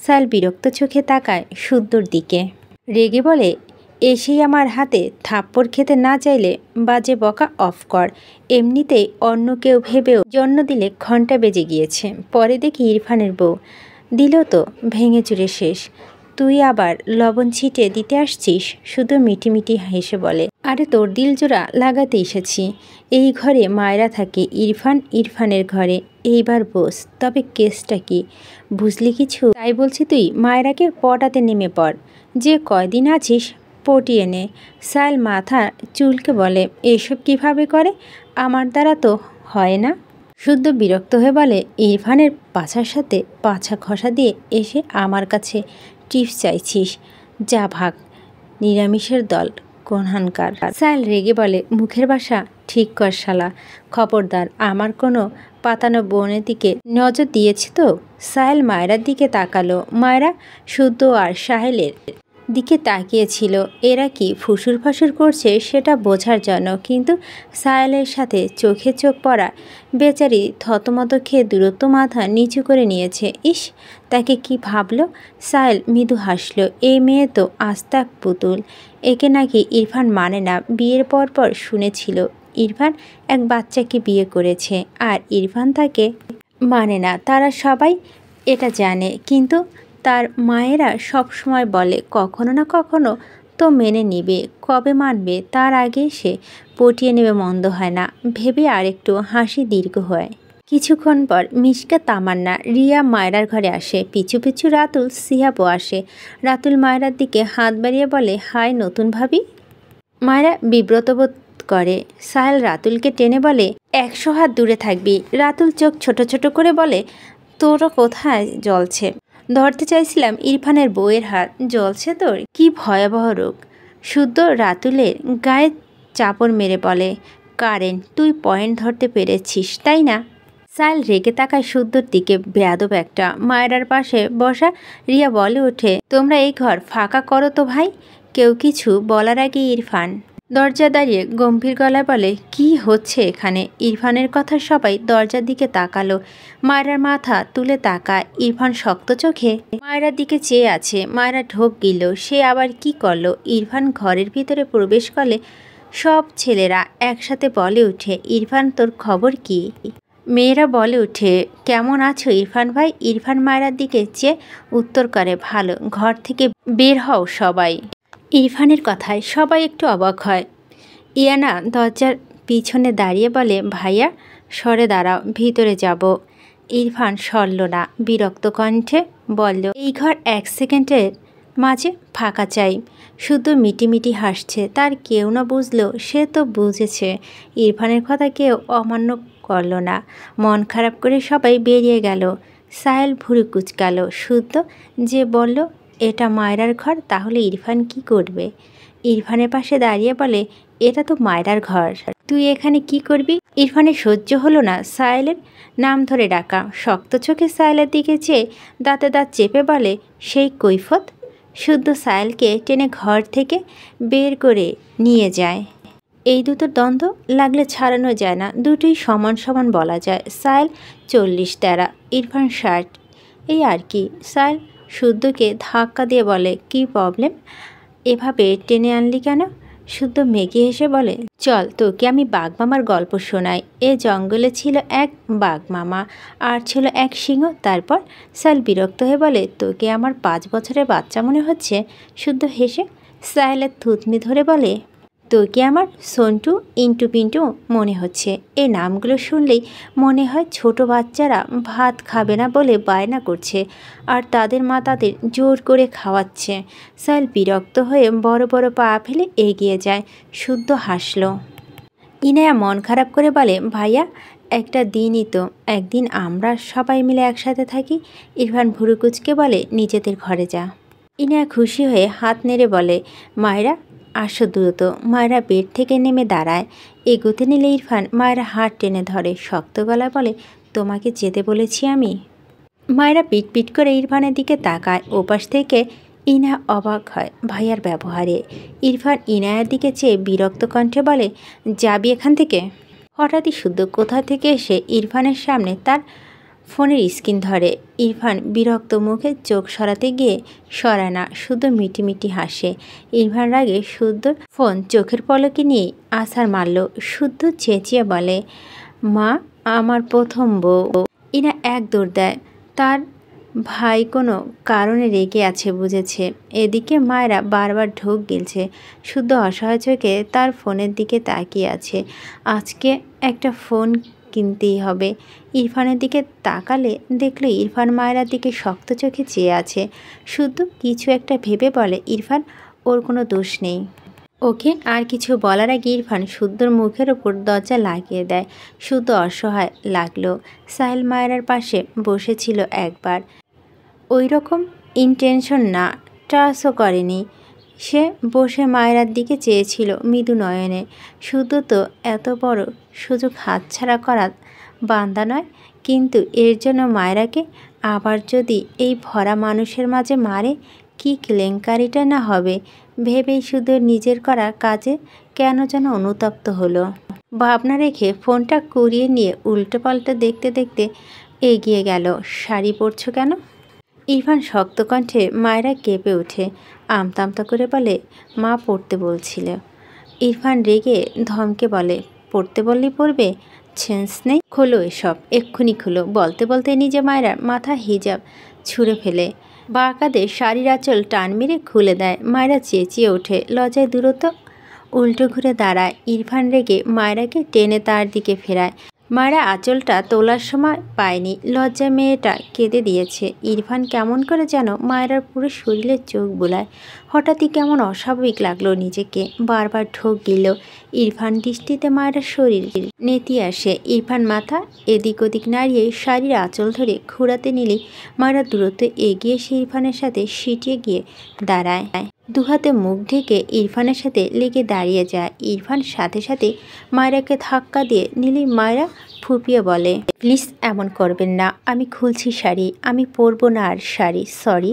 সাহেল বিরক্ত চোখে তাকায় শুদ্ধর দিকে। রেগে বলে, এসেই আমার হাতে থাপ্পড় খেতে না চাইলে বাজে বকা অফ কর। এমনিতেই অন্য কেউ ভেবেও জন্ম দিলে ঘন্টা বেজে গিয়েছে। পরে দেখি ইরফানের বউ, দিল তো ভেঙে চুরে শেষ। তুই আবার লবণ ছিটে দিতে আসছিস? শুধু মিটিমিটি হেসে বলে, আরে তোর দিল জোড়া লাগাতে এসেছি। এই ঘরে মায়রা থাকে, ইরফানের ঘরে। এইবার বস, তবে কেসটা কি বুঝলি কিছু? তাই বলছি তুই মায়রাকে পটাতে নেমে পড়, যে কয়দিন আছিস পটিয়ে নে। সাহেল মাথা চুলকে বলে, এসব কিভাবে করে? আমার দ্বারা তো হয় না। শুদ্ধ বিরক্ত হয়ে বলে, ইরফানের পাছার সাথে পাছা ঘষা দিয়ে এসে আমার কাছে টিপস চাইছিস? যা ভাগ, নিরামিষের দল কোনহানকার। সাহেল রেগে বলে, মুখের ভাষা ঠিক কর শালা, খবরদার আমার কোনো পাতানো বোনের দিকে নজর দিয়েছে তো? সাহেল মায়রার দিকে তাকালো। মায়রা শুদ্ধ আর সাহেলের দিকে তাকিয়েছিল। এরা কি ফুসুর ফাসুর করছে সেটা বোঝার জন্য, কিন্তু সাহেলের সাথে চোখে চোখ পড়া বেচারি থতমত খেয়ে দূরত্ব মাথা নিচু করে নিয়েছে। ইস, তাকে কি ভাবলো? সাহেল মৃদু হাসলো। এই মেয়ে তো আস্ত এক পুতুল, একে নাকি ইরফান মানে না। বিয়ের পর শুনেছিল ইরফান এক বাচ্চাকে বিয়ে করেছে, আর ইরফান তাকে মানে না। তারা সবাই এটা জানে, কিন্তু তার মায়েরা সব সময় বলে কখনো না কখনো তো মেনে নিবে। কবে মানবে তার আগে সে পটিয়ে নেবে মন্দ হয় না ভেবে আরেকটু হাসি দীর্ঘ হয়। কিছুক্ষণ পর মিশকা, তামান্না, রিয়া মায়রার ঘরে আসে। পিছু পিছু রাতুল সিহাবও আসে। রাতুল মায়রার দিকে হাত বাড়িয়ে বলে, হাই নতুন ভাবি। মায়রা বিব্রত বোধ করে। সাহেল রাতুলকে টেনে বলে, 100 হাত দূরে থাকবি। রাতুল চোখ ছোট ছোট করে বলে, তোরও কোথায় জ্বলছে? ধরতে চাইছিলাম ইরফানের বউয়ের হাত, জ্বলছে তোর? কি ভয়াবহ রোগ। শুদ্ধ রাতুলের গায়ে চাপড় মেরে বলে, কারেন্ট, তুই পয়েন্ট ধরতে পেরেছিস তাই না? সাহেল রেগে তাকায় শুদ্ধর দিকে। বেয়াদব একটা। মায়রার পাশে বসা রিয়া বলে ওঠে, তোমরা এই ঘর ফাঁকা করো তো ভাই। কেউ কিছু বলার আগে ইরফান দরজা দাঁড়িয়ে গম্ভীর গলায় বলে, কি হচ্ছে এখানে? ইরফানের কথা সবাই দরজার দিকে তাকালো। মায়রার মাথা তুলে তাকায়। ইরফান শক্ত চোখে মায়রার দিকে চেয়ে আছে। মায়রা ঢোক গিল। সে আবার কি করলো? ইরফান ঘরের ভিতরে প্রবেশ করলে সব ছেলেরা একসাথে বলে ওঠে, ইরফান তোর খবর কি? মেয়েরা বলে ওঠে, কেমন আছো ইরফান ভাই? ইরফান মায়রার দিকে চেয়ে উত্তর করে, ভালো। ঘর থেকে বের হও সবাই। ইরফানের কথায় সবাই একটু অবাক হয়। ইয়ানা দরজার পিছনে দাঁড়িয়ে বলে, ভাইয়া সরে দাঁড়াও, ভিতরে যাব। ইরফান সরল না, বিরক্ত কণ্ঠে বলল, এই ঘর 1 সেকেন্ডের মাঝে ফাঁকা চাই। শুধু মিটিমিটি হাসছে, তার কেউ না বুঝলেও সে তো বুঝেছে। ইরফানের কথা কেউ অমান্য করল না। মন খারাপ করে সবাই বেরিয়ে গেল। সাহেল ভুরু কুচকাল। শুদ্ধ যে বলল এটা মায়রার ঘর, তাহলে ইরফান কি করবে? ইরফানের পাশে দাঁড়িয়ে বলে, এটা তো মায়রার ঘর, তুই এখানে কি করবি? ইরফানের সহ্য হলো না সাহেলের নাম ধরে ডাকা। শক্ত চোখে সাহেলের দিকে চেয়ে দাঁতে দাঁত চেপে বলে, সেই কৈফত। শুদ্ধ সাহেলকে টেনে ঘর থেকে বের করে নিয়ে যায়। এই দুটো দ্বন্দ্ব লাগলে ছাড়ানো যায় না, দুটোই সমান সমান বলা যায়। সাহেল 40 তেরা, ইরফান 60, এই আর কি। সাহেল শুদ্ধকে ধাক্কা দিয়ে বলে, কি প্রবলেম, এভাবে টেনে আনলি কেন? শুদ্ধ মেঘে হেসে বলে, চল তোকে আমি বাঘমামার গল্প শোনাই। এ জঙ্গলে ছিল এক বাঘমামা আর ছিল এক সিংহ। তারপর সাহেল বিরক্ত হয়ে বলে, তোকে আমার 5 বছরের বাচ্চা মনে হচ্ছে? শুদ্ধ হেসে সাহেলের থুতনি ধরে বলে, তোকে আমার সন্টু ইন্টু পিন্টু মনে হচ্ছে। এই নামগুলো শুনলেই মনে হয় ছোট বাচ্চারা ভাত খাবে না বলে বায়না করছে আর তাদের মা তাদের জোর করে খাওয়াচ্ছে। সাহেল বিরক্ত হয়ে বড় বড় পা ফেলে এগিয়ে যায়। শুদ্ধ হাসল। ইনায়া মন খারাপ করে বলে, ভাইয়া একটা দিনই তো, একদিন আমরা সবাই মিলে একসাথে থাকি। ইরফান ভুরু কুচকে বলে, নিজেদের ঘরে যা। ইনায়া খুশি হয়ে হাত নেড়ে বলে, মায়েরা আসো দ্রুত। মায়েরা বেড থেকে নেমে দাঁড়ায়। এগোতে নিলে ইরফান মায়েরা হাত টেনে ধরে, শক্ত গলায় বলে, তোমাকে যেতে বলেছি আমি। মায়েরা পিটপিট করে ইরফানের দিকে তাকায়। ওপাশ থেকে ইনা অবাক হয় ভাইয়ার ব্যবহারে। ইরফান ইনায়ার দিকে চেয়ে বিরক্ত কণ্ঠে বলে, যাবি এখান থেকে? হঠাৎই শুদ্ধ কোথা থেকে এসে ইরফানের সামনে তার ফোনের স্ক্রিন ধরে। ইরফান বিরক্ত মুখে চোখ সরাতে গিয়ে সরায় না। শুদ্ধ মিটিমিটি হাসে। ইরফান রাগে শুদ্ধর ফোন চোখের পলকে নিয়ে আছাড় মারল। শুদ্ধ চেঁচিয়ে বলে, মা, আমার প্রথম বউ। ইনা এক দৌড় দেয়। তার ভাই কোনো কারণে রেগে আছে বুঝেছে। এদিকে মায়েরা বারবার ঢোক গিলছে। শুদ্ধ অসহায় চোখে তার ফোনের দিকে তাকিয়ে আছে। আজকে একটা ফোন কিনতেই হবে। ইরফানের দিকে তাকালে দেখলো ইরফান মায়েরার দিকে শক্ত চোখে চেয়ে আছে। শুদ্ধ কিছু একটা ভেবে বলে, ইরফান, ওর কোনো দোষ নেই। ওকে আর কিছু বলার আগে ইরফান শুদ্ধর মুখের ওপর দরজা লাগিয়ে দেয়। শুদ্ধ অসহায় লাগলো। সাহেল মায়েরার পাশে বসেছিল একবার। ওই রকম ইন্টেনশন না, ট্রাসও করেনি। সে বসে মায়েরার দিকে চেয়েছিল মৃদু নয়নে। শুদ্ধ তো এত বড় সুযোগ হাতছাড়া করা বান্দা নয়, কিন্তু এর জন্য মায়েরাকে আবার যদি এই ভরা মানুষের মাঝে মারে, কি কেলেঙ্কারিটা না হবে ভেবেই শুধু নিজের করা কাজে কেন যেন অনুতপ্ত হলো। ভাবনা রেখে ফোনটা কুড়িয়ে নিয়ে উল্টো পাল্টা দেখতে দেখতে এগিয়ে গেল। শাড়ি পরছো কেন? ইরফান শক্ত কণ্ঠে মায়েরা কেঁপে ওঠে। আমতা আমতা করে বলে, মা পড়তে বলছিল। ইরফান রেগে ধমকে বলে, পড়তে বললেই পড়বে? সেন্স নেই, খোলো এসব, এক্ষুনি খোলো। বলতে বলতে নিজে মায়েরার মাথা হিজাব ছুঁড়ে ফেলে বাঁ কাঁধে শাড়ির আঁচল টান মেরে খুলে দেয়। মায়েরা চেঁচিয়ে ওঠে। লজ্জায় দূরত্ব উল্টো ঘুরে দাঁড়ায়। ইরফান রেগে মায়েরাকে টেনে তার দিকে ফেরায়। মায়েরা আঁচলটা তোলার সময় পায়নি। লজ্জায় মেয়েটা কেঁদে দিয়েছে। ইরফান কেমন করে যেন মায়েরার পুরো শরীরে চোখ বুলায়। হঠাৎই কেমন অস্বাভাবিক লাগলো নিজেকে। বারবার ঢোক গিল। ইরফান দৃষ্টিতে মায়েরার শরীর নেতিয়ে আসে। ইরফান মাথা এদিক ওদিক নাড়িয়ে শাড়ির আঁচল ধরে ঘোরাতে নিলে মায়েরা দূরত্ব এগিয়ে এসে ইরফানের সাথে সিটিয়ে গিয়ে দাঁড়ায়। দুহাতে মুখ ঢেকে ইরফানের সাথে লেগে দাঁড়িয়ে যায়। ইরফান সাথে সাথে মায়েরাকে ধাক্কা দিয়ে নিলে মায়েরা ফুপিয়ে বলে, প্লিজ এমন করবেন না, আমি খুলছি শাড়ি, আমি পরবো না আর শাড়ি, সরি।